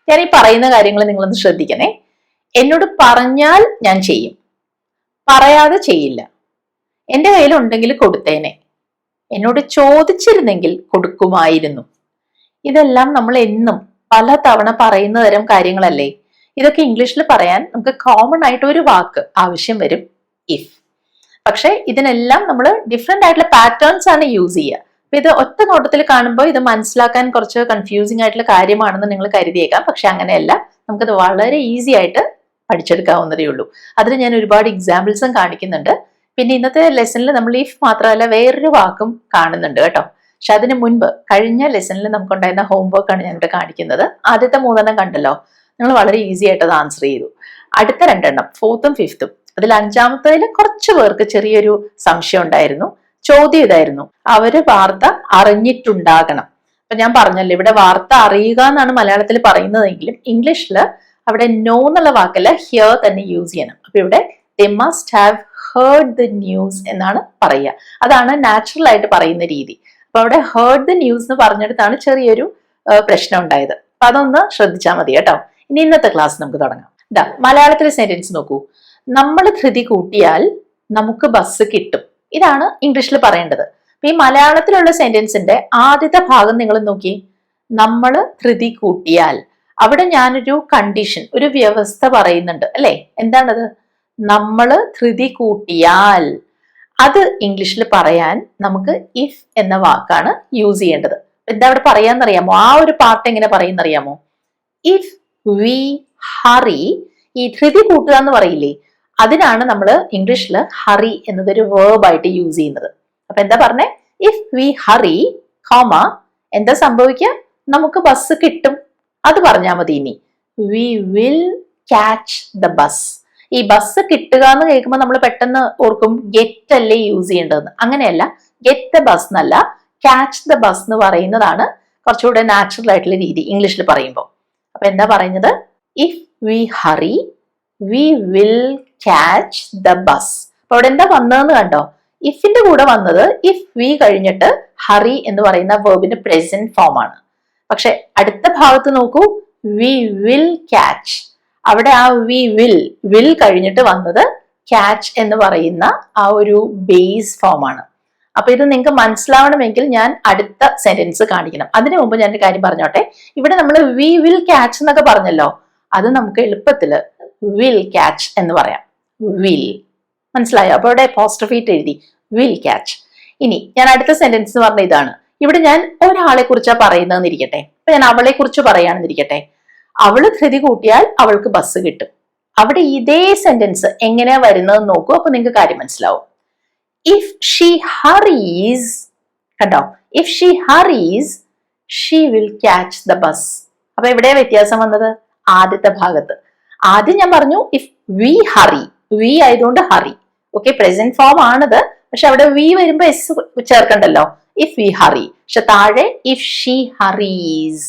ഞാൻ ഈ പറയുന്ന കാര്യങ്ങൾ നിങ്ങളൊന്ന് ശ്രദ്ധിക്കണേ. എന്നോട് പറഞ്ഞാൽ ഞാൻ ചെയ്യും, പറയാതെ ചെയ്യില്ല. എന്റെ കയ്യിലുണ്ടെങ്കിൽ കൊടുത്തേനെ, എന്നോട് ചോദിച്ചിരുന്നെങ്കിൽ കൊടുക്കുമായിരുന്നു. ഇതെല്ലാം നമ്മൾ എന്നും പല തവണ പറയുന്ന തരം കാര്യങ്ങളല്ലേ. ഇതൊക്കെ ഇംഗ്ലീഷിൽ പറയാൻ നമുക്ക് കോമൺ ആയിട്ട് ഒരു വാക്ക് ആവശ്യം വരും, ഇഫ്. പക്ഷെ ഇതിനെല്ലാം നമ്മൾ ഡിഫറെന്റ് ആയിട്ടുള്ള പാറ്റേൺസ് ആണ് യൂസ് ചെയ്യുക. അപ്പൊ ഇത് ഒറ്റ നോട്ടത്തിൽ കാണുമ്പോൾ ഇത് മനസ്സിലാക്കാൻ കുറച്ച് കൺഫ്യൂസിംഗ് ആയിട്ടുള്ള കാര്യമാണെന്ന് നിങ്ങൾ കരുതിയേക്കാം. പക്ഷെ അങ്ങനെയല്ല, നമുക്കത് വളരെ ഈസി ആയിട്ട് പഠിച്ചെടുക്കാവുന്നതേ ഉള്ളൂ. അതിന് ഞാൻ ഒരുപാട് എക്സാമ്പിൾസും കാണിക്കുന്നുണ്ട്. പിന്നെ ഇന്നത്തെ ലെസണിൽ നമ്മൾ ഇഫ് മാത്രമല്ല വേറൊരു വാക്കും കാണുന്നുണ്ട് കേട്ടോ. പക്ഷെ അതിന് മുൻപ് കഴിഞ്ഞ ലെസണിൽ നമുക്കുണ്ടായിരുന്ന ഹോംവർക്കാണ് ഞാനിവിടെ കാണിക്കുന്നത്. ആദ്യത്തെ 3 കണ്ടല്ലോ, നിങ്ങൾ വളരെ ഈസി ആയിട്ട് അത് ആൻസർ ചെയ്തു. അടുത്ത 2 4th 5th, അതിൽ 5ാമത്തേതിൽ കുറച്ചു പേർക്ക് ചെറിയൊരു സംശയം ഉണ്ടായിരുന്നു. ചോദ്യം ഇതായിരുന്നു, അവര് വാർത്ത അറിഞ്ഞിട്ടുണ്ടാകണം. അപ്പൊ ഞാൻ പറഞ്ഞല്ലോ, ഇവിടെ വാർത്ത അറിയുക എന്നാണ് മലയാളത്തിൽ പറയുന്നതെങ്കിലും ഇംഗ്ലീഷിൽ അവിടെ നോ എന്നുള്ള വാക്കല്ല, ഹിയർ തന്നെ യൂസ് ചെയ്യണം. അപ്പൊ ഇവിടെ they must have heard the news എന്നാണ് പറയുക. അതാണ് നാച്ചുറൽ ആയിട്ട് പറയുന്ന രീതി. അപ്പൊ അവിടെ ഹേർഡ് ദ ന്യൂസ് എന്ന് പറഞ്ഞെടുത്താണ് ചെറിയൊരു പ്രശ്നം ഉണ്ടായത്. അപ്പൊ അതൊന്ന് ശ്രദ്ധിച്ചാൽ മതി കേട്ടോ. ഇനി ഇന്നത്തെ ക്ലാസ് നമുക്ക് തുടങ്ങാം. ഇതാ മലയാളത്തിലെ സെന്റൻസ് നോക്കൂ. നമ്മൾ ധൃതി കൂട്ടിയാൽ നമുക്ക് ബസ് കിട്ടും. ഇതാണ് ഇംഗ്ലീഷിൽ പറയേണ്ടത്. അപ്പൊ ഈ മലയാളത്തിലുള്ള സെന്റൻസിന്റെ ആദ്യത്തെ ഭാഗം നിങ്ങൾ നോക്കി. നമ്മൾ ധൃതി കൂട്ടിയാൽ, അവിടെ ഞാനൊരു കണ്ടീഷൻ, ഒരു വ്യവസ്ഥ പറയുന്നുണ്ട് അല്ലെ. എന്താണത്? നമ്മള് ധൃതി കൂട്ടിയാൽ. അത് ഇംഗ്ലീഷിൽ പറയാൻ നമുക്ക് ഇഫ് എന്ന വാക്കാണ് യൂസ് ചെയ്യേണ്ടത്. എന്താ അവിടെ പറയാന്നറിയാമോ? ആ ഒരു പാർട്ട് എങ്ങനെ പറയുന്നറിയാമോ? ഇഫ് വി ഹറി, ഈ ധൃതി കൂട്ടുക എന്ന് പറയില്ലേ, അതിനാണ് നമ്മൾ ഇംഗ്ലീഷിൽ ഹറി എന്നതൊരു വേർബ് ആയിട്ട് യൂസ് ചെയ്യുന്നത്. അപ്പൊ എന്താ പറഞ്ഞേ? ഇഫ് വി ഹറി, കോമ, എന്താ സംഭവിക്കുക? നമുക്ക് ബസ് കിട്ടും. അത് പറഞ്ഞാൽ മതി. ഇനി we will catch the bus. ഈ ബസ് കിട്ടുക എന്ന് കേൾക്കുമ്പോൾ നമ്മൾ പെട്ടെന്ന് ഓർക്കും ഗെറ്റ് അല്ലേ യൂസ് ചെയ്യേണ്ടതെന്ന്. അങ്ങനെയല്ല, ഗെറ്റ് ദ ബസ് എന്നല്ല, ക്യാച്ച് ദ ബസ് എന്ന് പറയുന്നതാണ് കുറച്ചുകൂടെ നാച്ചുറൽ ആയിട്ടുള്ള രീതി ഇംഗ്ലീഷിൽ പറയുമ്പോൾ. അപ്പൊ എന്താ പറയുന്നത്? If we hurry we will catch the bus. അപ്പൊ അവിടെ എന്താ വന്നതെന്ന് കണ്ടോ? ഇഫിന്റെ കൂടെ വന്നത് ഇഫ് വി കഴിഞ്ഞിട്ട് ഹറി എന്ന് പറയുന്ന വേർബിന്റെ പ്രസന്റ് ഫോം ആണ്. പക്ഷെ അടുത്ത ഭാഗത്ത് നോക്കൂ, വി വിൽ ക്യാച്ച്. അവിടെ ആ വി വിൽ കഴിഞ്ഞിട്ട് വന്നത് ക്യാച്ച് എന്ന് പറയുന്ന ആ ഒരു ബേസ് ഫോം ആണ്. അപ്പൊ ഇത് നിങ്ങൾക്ക് മനസ്സിലാവണമെങ്കിൽ ഞാൻ അടുത്ത സെന്റൻസ് കാണിക്കണം. അതിനു മുമ്പ് ഞാൻ ഒരു കാര്യം പറഞ്ഞോട്ടെ. ഇവിടെ നമ്മൾ വി വിൽ ക്യാച്ച് എന്നൊക്കെ പറഞ്ഞല്ലോ, അത് നമുക്ക് എളുപ്പത്തില് വിൽ ക്യാച്ച് എന്ന് പറയാം. വിൽ, മനസ്സിലായോ? അപ്പൊ ഇവിടെ പോസ്റ്റഫീറ്റ് എഴുതി വിൽ ക്യാച്ച്. ഇനി ഞാൻ അടുത്ത സെന്റൻസ് പറഞ്ഞ ഇതാണ്. ഇവിടെ ഞാൻ ഒരാളെ കുറിച്ചാണ് പറയുന്നതെന്ന് ഇരിക്കട്ടെ. അപ്പൊ ഞാൻ അവളെ കുറിച്ച് പറയാണെന്നിരിക്കട്ടെ. അവള് ധൃതി കൂട്ടിയാൽ അവൾക്ക് ബസ് കിട്ടും. അവിടെ ഇതേ സെന്റൻസ് എങ്ങനെയാ വരുന്നതെന്ന് നോക്കൂ. അപ്പൊ നിങ്ങൾക്ക് കാര്യം മനസ്സിലാവും. ഇഫ് ഷീ ഹറീസ്, കണ്ടോ? If she hurries she will catch the bus. അപ്പൊ എവിടെയാ വ്യത്യാസം വന്നത്? ആദ്യത്തെ ഭാഗത്ത്. ആദ്യം ഞാൻ പറഞ്ഞു ഇഫ് വി ഹറി, വി ആയതുകൊണ്ട് ഹറി, ഓക്കെ, പ്രസന്റ് ഫോം ആണത്. പക്ഷെ അവിടെ വി വരുമ്പോ എസ് ചേർക്കണ്ടല്ലോ. If we hurry. പക്ഷെ താഴെ ഇഫ് ഷീ ഹറീസ്,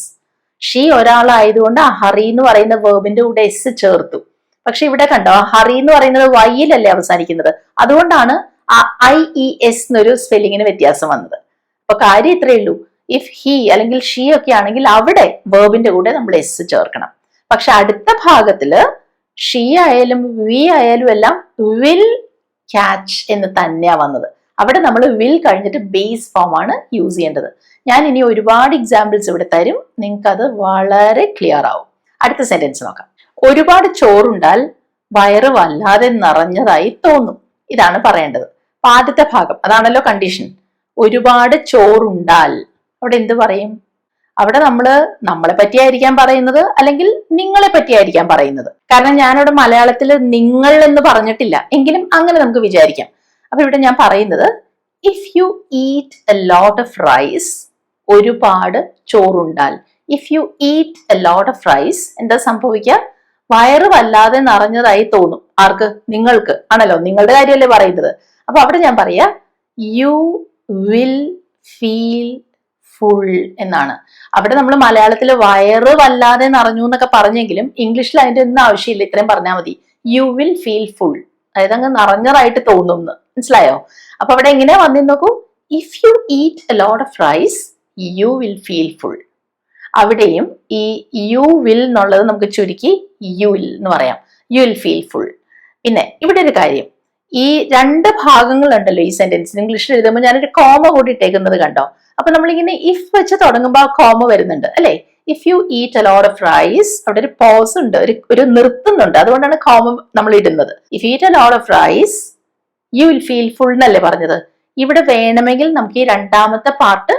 ഷീ ഒരാളായതുകൊണ്ട് ആ ഹറി എന്ന് പറയുന്ന വേർബിന്റെ കൂടെ എസ് ചേർത്തു. പക്ഷെ ഇവിടെ കണ്ടോ, ഹറി എന്ന് പറയുന്നത് വൈയിലല്ലേ അവസാനിക്കുന്നത്. അതുകൊണ്ടാണ് ആ ഐ ഇ എസ് എന്നൊരു സ്പെല്ലിങ്ങിന് വ്യത്യാസം വന്നത്. അപ്പൊ കാര്യം ഇത്രയേ ഉള്ളൂ. ഇഫ് ഹി അല്ലെങ്കിൽ ഷീ ഒക്കെ ആണെങ്കിൽ അവിടെ വേർബിന്റെ കൂടെ നമ്മൾ എസ് ചേർക്കണം. പക്ഷെ അടുത്ത ഭാഗത്തില് ഷീ ആയാലും വി ആയാലും എല്ലാം വിൽ ക്യാച്ച് എന്ന് തന്നെയാ വന്നത്. അവിടെ നമ്മൾ വിൽ കഴിഞ്ഞിട്ട് ബേസ് ഫോം ആണ് യൂസ് ചെയ്യേണ്ടത്. ഞാൻ ഇനി ഒരുപാട് എക്സാമ്പിൾസ് ഇവിടെ തരും, നിങ്ങൾക്ക് അത് വളരെ ക്ലിയർ ആവും. അടുത്ത സെന്റൻസ് നോക്കാം. ഒരുപാട് ചോറുണ്ടാൽ വയറ് വല്ലാതെ നിറഞ്ഞതായി തോന്നും. ഇതാണ് പറയേണ്ടത്. അപ്പൊ ആദ്യത്തെ ഭാഗം അതാണല്ലോ കണ്ടീഷൻ. ഒരുപാട് ചോറുണ്ടാൽ അവിടെ എന്ത് പറയും? അവിടെ നമ്മളെ പറ്റിയായിരിക്കാം പറയുന്നത്, അല്ലെങ്കിൽ നിങ്ങളെ പറ്റിയായിരിക്കാം പറയുന്നത്. കാരണം ഞാനവിടെ മലയാളത്തിൽ നിങ്ങൾ എന്ന് പറഞ്ഞിട്ടില്ല, എങ്കിലും അങ്ങനെ നമുക്ക് വിചാരിക്കാം. അപ്പൊ ഇവിടെ ഞാൻ പറയുന്നത് if you eat a lot of rice, ഒരുപാട് ചോറുണ്ടാൽ. If you eat a lot of rice എന്താ സംഭവിക്കുക? വയറ് വല്ലാതെ നിറഞ്ഞതായി തോന്നും. ആർക്ക്? നിങ്ങൾക്ക് ആണല്ലോ, നിങ്ങളുടെ കാര്യമല്ലേ പറയുന്നത്. അപ്പൊ അവിടെ ഞാൻ പറയാ യു വിൽ ഫീൽ ഫുൾ എന്നാണ്. അവിടെ നമ്മൾ മലയാളത്തിൽ വയറ് വല്ലാതെ നിറഞ്ഞു എന്നൊക്കെ പറഞ്ഞെങ്കിലും ഇംഗ്ലീഷിൽ അതിന്റെ ഒന്നും ആവശ്യമില്ല, ഇത്രയും പറഞ്ഞാൽ മതി. യു വിൽ ഫീൽ ഫുൾ, അതായത് അങ്ങ് നിറഞ്ഞതായിട്ട് തോന്നും. മനസ്സിലായോ? അപ്പൊ അവിടെ എങ്ങനെയാ വന്നിന്ന് നോക്കൂ. If you eat a lot of rice you will feel full. അവിടെയും ഈ യു വിൽ എന്നുള്ളത് നമുക്ക് ചുരുക്കി യു വിൽ എന്ന് പറയാം. U will feel full. പിന്നെ ഇവിടെ ഒരു കാര്യം, ഈ രണ്ട് ഭാഗങ്ങളുണ്ടല്ലോ ഈ സെന്റൻസിന്. ഇംഗ്ലീഷിൽ എഴുതുമ്പോൾ ഞാനൊരു കോമ കൂടി ഇട്ടേക്കുന്നത് കണ്ടോ? അപ്പൊ നമ്മളിങ്ങനെ ഇഫ് വെച്ച് തുടങ്ങുമ്പോൾ ആ കോമ വരുന്നുണ്ട് അല്ലെ? If you eat a lot of rice, അവിടെ ഒരു പോസ് ഉണ്ട്, ഒരു നിർത്തുന്നുണ്ട്, അതുകൊണ്ടാണ് കോമ നമ്മൾ ഇടുന്നത്. If eat a lot of rice you will feel full എന്നല്ലേ പറഞ്ഞത്? ഇവിടെ വേണമെങ്കിൽ നമുക്ക് ഈ രണ്ടാമത്തെ പാർട്ട്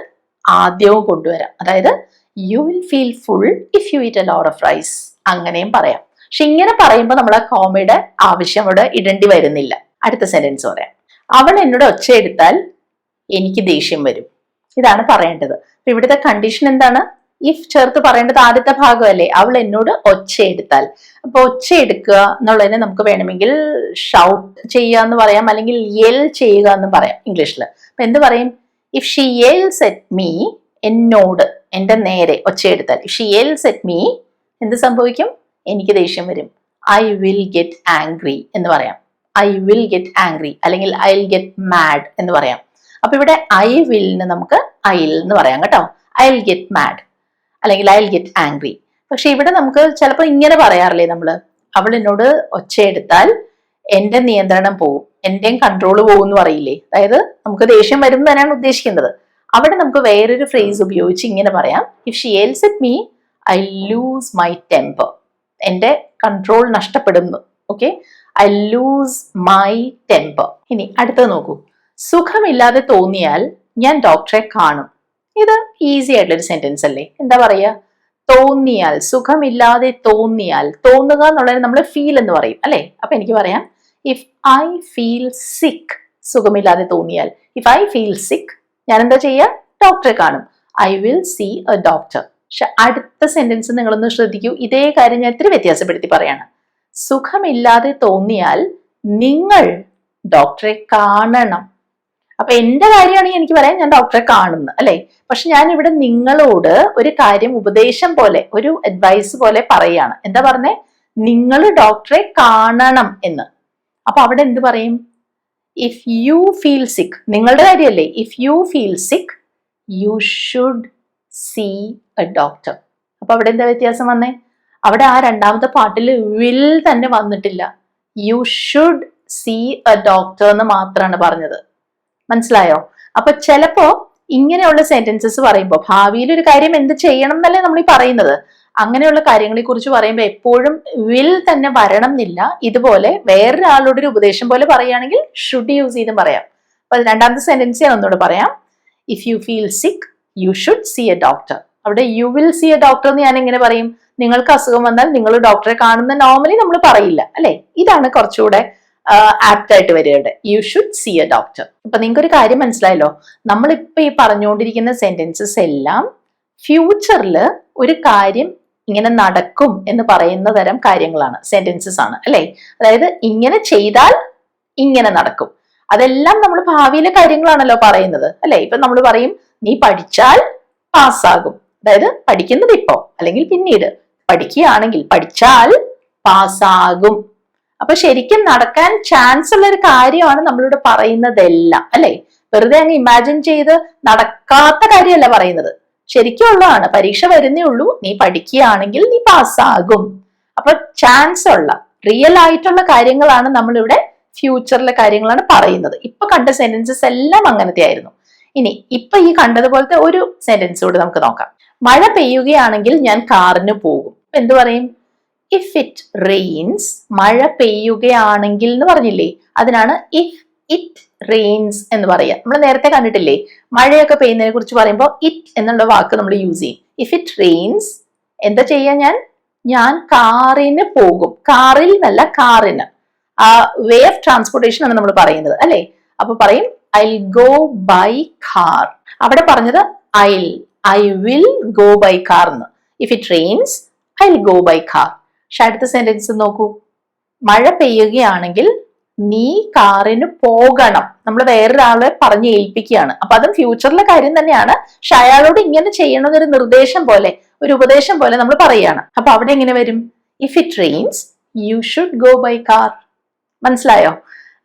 ആദ്യവും കൊണ്ടുവരാം. അതായത് you will feel full if you eat a lot of rice, അങ്ങനെയും പറയാം. പക്ഷെ ഇങ്ങനെ പറയുമ്പോൾ നമ്മൾ ആ കോമയുടെ ആവശ്യം അവിടെ ഇടേണ്ടി വരുന്നില്ല. അടുത്ത സെന്റൻസ് പറയാം. അവൻ എന്നോട് ഒച്ചയെടുത്താൽ എനിക്ക് ദേഷ്യം വരും. ഇതാണ് പറയേണ്ടത്. അപ്പൊ ഇവിടുത്തെ കണ്ടീഷൻ എന്താണ്? ഇഫ് ചേർത്ത് പറയേണ്ടത് ആദ്യത്തെ ഭാഗമല്ലേ? അവൾ എന്നോട് ഒച്ചയെടുത്താൽ. അപ്പൊ ഒച്ചയെടുക്കുക എന്നുള്ളതിനെ നമുക്ക് വേണമെങ്കിൽ ഷൗട്ട് ചെയ്യുക എന്ന് പറയാം, അല്ലെങ്കിൽ യെൽ ചെയ്യുക എന്ന് പറയാം ഇംഗ്ലീഷിൽ. അപ്പൊ എന്ത് പറയും? If she yells at me, എന്നോട്, എന്റെ നേരെ ഒച്ചയെടുത്താൽ. If she yells at me, എന്ത് സംഭവിക്കും? എനിക്ക് ദേഷ്യം വരും. ഐ വിൽ ഗെറ്റ് ആംഗ്രി എന്ന് പറയാം. ഐ വിൽ ഗെറ്റ് ആംഗ്രി, അല്ലെങ്കിൽ ഐ വിൽ ഗെറ്റ് മാഡ് എന്ന് പറയാം. അപ്പൊ ഇവിടെ ഐ വില്ലിന് നമുക്ക് ഐൽ എന്ന് പറയാം കേട്ടോ. ഐ വിൽ ഗെറ്റ് മാഡ് അല്ലെങ്കിൽ ഐ വിൽ ഗെറ്റ് ആംഗ്രി. പക്ഷെ ഇവിടെ നമുക്ക് ചിലപ്പോൾ ഇങ്ങനെ പറയാറില്ലേ നമ്മള്, അവൾ എന്നോട് ഒച്ചയെടുത്താൽ എന്റെ നിയന്ത്രണം പോകും, എന്റെയും കൺട്രോൾ പോകും എന്ന് പറയില്ലേ? അതായത് നമുക്ക് ദേഷ്യം വരും തന്നെയാണ് ഉദ്ദേശിക്കുന്നത്. അവിടെ നമുക്ക് വേറൊരു ഫ്രേസ് ഉപയോഗിച്ച് ഇങ്ങനെ പറയാം. If she yells at me I lose my temper, എന്റെ കൺട്രോൾ നഷ്ടപ്പെടുന്നു. Okay, I lose my temper. ഇനി അടുത്തത് നോക്കൂ. സുഖമില്ലാതെ തോന്നിയാൽ ഞാൻ ഡോക്ടറെ കാണും. ഇത് ഈസി ആയിട്ടുള്ള ഒരു സെന്റൻസ് അല്ലേ? എന്താ പറയാ? തോന്നിയാൽ, സുഖമില്ലാതെ തോന്നിയാൽ. തോന്നുക എന്നുള്ളത് നമ്മൾ ഫീൽ എന്ന് പറയും അല്ലെ? അപ്പൊ എനിക്ക് പറയാം ഇഫ് ഐ ഫീൽ സിക്ക്, സുഖമില്ലാതെ തോന്നിയാൽ. ഇഫ് ഐ ഫീൽ സിക്ക് ഞാൻ എന്താ ചെയ്യുക? ഡോക്ടറെ കാണും. I will see a doctor. പക്ഷെ അടുത്ത സെന്റൻസ് നിങ്ങളൊന്ന് ശ്രദ്ധിക്കൂ. ഇതേ കാര്യം ഞാൻ ഇത്തിരി വ്യത്യാസപ്പെടുത്തി പറയാണ്. സുഖമില്ലാതെ തോന്നിയാൽ നിങ്ങൾ ഡോക്ടറെ കാണണം. അപ്പൊ എന്റെ കാര്യമാണെങ്കിൽ എനിക്ക് പറയാം ഞാൻ ഡോക്ടറെ കാണുന്നു അല്ലെ? പക്ഷെ ഞാൻ ഇവിടെ നിങ്ങളോട് ഒരു കാര്യം ഉപദേശം പോലെ, ഒരു അഡ്വൈസ് പോലെ പറയാണ്. എന്താ പറഞ്ഞേ? നിങ്ങൾ ഡോക്ടറെ കാണണം എന്ന്. അപ്പൊ അവിടെ എന്ത് പറയും? ഇഫ് യു ഫീൽ സിക്ക്, നിങ്ങളുടെ കാര്യമല്ലേ? If you feel sick you should see a doctor. അപ്പൊ അവിടെ എന്താ വ്യത്യാസം വന്നേ? അവിടെ ആ രണ്ടാമത്തെ പാർട്ടിൽ വിൽ തന്നെ വന്നിട്ടില്ല. You should see a doctor എന്ന് മാത്രമാണ് പറഞ്ഞത്. മനസ്സിലായോ? അപ്പൊ ചിലപ്പോ ഇങ്ങനെയുള്ള സെന്റൻസസ് പറയുമ്പോൾ ഭാവിയിൽ ഒരു കാര്യം എന്ത് ചെയ്യണം എന്നല്ലേ നമ്മൾ ഈ പറയുന്നത്. അങ്ങനെയുള്ള കാര്യങ്ങളെ കുറിച്ച് പറയുമ്പോൾ എപ്പോഴും വിൽ തന്നെ വരണം എന്നില്ല. ഇതുപോലെ വേറൊരാളോട് ഒരു ഉപദേശം പോലെ പറയുകയാണെങ്കിൽ ഷുഡ് യൂസ് ചെയ്തും പറയാം. അപ്പൊ രണ്ടാമത്തെ സെന്റൻസ് ഞാൻ ഒന്നുകൂടെ പറയാം. If you feel sick you should see a doctor. അവിടെ you will see a doctor എന്ന് ഞാൻ എങ്ങനെ പറയും? നിങ്ങൾക്ക് അസുഖം വന്നാൽ നിങ്ങൾ ഡോക്ടറെ കാണുന്ന നോർമലി നമ്മൾ പറയില്ല അല്ലെ? ഇതാണ് കുറച്ചുകൂടെ ആപ്റ്റ് ആയിട്ട് വരികയുടെ. You should see a doctor. അപ്പൊ നിങ്ങൾക്ക് ഒരു കാര്യം മനസ്സിലായല്ലോ? നമ്മളിപ്പോ ഈ പറഞ്ഞുകൊണ്ടിരിക്കുന്ന സെന്റൻസസ് എല്ലാം ഫ്യൂച്ചറിൽ ഒരു കാര്യം ഇങ്ങനെ നടക്കും എന്ന് പറയുന്ന തരം കാര്യങ്ങളാണ്, സെന്റൻസസ് ആണ് അല്ലെ? അതായത് ഇങ്ങനെ ചെയ്താൽ ഇങ്ങനെ നടക്കും. അതെല്ലാം നമ്മൾ ഭാവിയിലെ കാര്യങ്ങളാണല്ലോ പറയുന്നത് അല്ലെ? ഇപ്പൊ നമ്മൾ പറയും നീ പഠിച്ചാൽ പാസ്സാകും. അതായത് പഠിക്കുന്നത് ഇപ്പോ അല്ലെങ്കിൽ പിന്നീട്, പഠിക്കുകയാണെങ്കിൽ പഠിച്ചാൽ പാസ്സാകും. അപ്പൊ ശരിക്കും നടക്കാൻ ചാൻസ് ഉള്ള ഒരു കാര്യമാണ് നമ്മളിവിടെ പറയുന്നതെല്ലാം അല്ലെ? വെറുതെ അങ്ങ് ഇമാജിൻ ചെയ്ത് നടക്കാത്ത കാര്യമല്ല പറയുന്നത്, ശരിക്കും ഉള്ളതാണ്. പരീക്ഷ വരുന്നേ ഉള്ളൂ, നീ പഠിക്കുകയാണെങ്കിൽ നീ പാസ്സാകും. അപ്പൊ ചാൻസ് ഉള്ള റിയൽ ആയിട്ടുള്ള കാര്യങ്ങളാണ് നമ്മളിവിടെ, ഫ്യൂച്ചറിലെ കാര്യങ്ങളാണ് പറയുന്നത്. ഇപ്പൊ കണ്ട സെന്റൻസസ് എല്ലാം അങ്ങനത്തെ ആയിരുന്നു. ഇനി ഇപ്പൊ ഈ കണ്ടതുപോലത്തെ ഒരു സെന്റൻസ് കൂടെ നമുക്ക് നോക്കാം. മഴ പെയ്യുകയാണെങ്കിൽ ഞാൻ കാറിന് പോകും. എന്ത് പറയും? ഇഫ് ഇറ്റ് റെയിൻസ്, മഴ പെയ്യുകയാണെങ്കിൽ എന്ന് പറഞ്ഞില്ലേ? അതിനാണ് ഇഫ് ഇറ്റ് റെയിൻസ് എന്ന് പറയാം. നമ്മൾ നേരത്തെ കണ്ടിട്ടില്ലേ? മഴയൊക്കെ പെയ്യുന്നതിനെ കുറിച്ച് പറയുമ്പോൾ ഇറ്റ് എന്നുള്ള വാക്ക് നമ്മൾ യൂസ് ചെയ്യും. ഇഫ് ഇറ്റ് റെയിൻസ് എന്താ ചെയ്യാ? ഞാൻ കാറിന് പോകും. കാറിൽ എന്നല്ല, കാറിന്. ആ വേ ഓഫ് ട്രാൻസ്പോർട്ടേഷൻ ആണ് നമ്മൾ പറയുന്നത് അല്ലെ? അപ്പൊ പറയും ഐ ഗോ ബൈ കാർ. അവിടെ പറഞ്ഞത് I will go by car എന്ന്. If it rains I will go by car. പക്ഷെ അടുത്ത സെന്റൻസ് നോക്കൂ. മഴ പെയ്യുകയാണെങ്കിൽ നീ കാറിന് പോകണം. നമ്മൾ വേറൊരാളെ പറഞ്ഞ് ഏൽപ്പിക്കുകയാണ്. അപ്പൊ അതും ഫ്യൂച്ചറിലെ കാര്യം തന്നെയാണ്. പക്ഷെ അയാളോട് ഇങ്ങനെ ചെയ്യണമെന്നൊരു നിർദ്ദേശം പോലെ, ഒരു ഉപദേശം പോലെ നമ്മൾ പറയുകയാണ്. അപ്പൊ അവിടെ എങ്ങനെ വരും? If it rains you should go by car. മനസ്സിലായോ?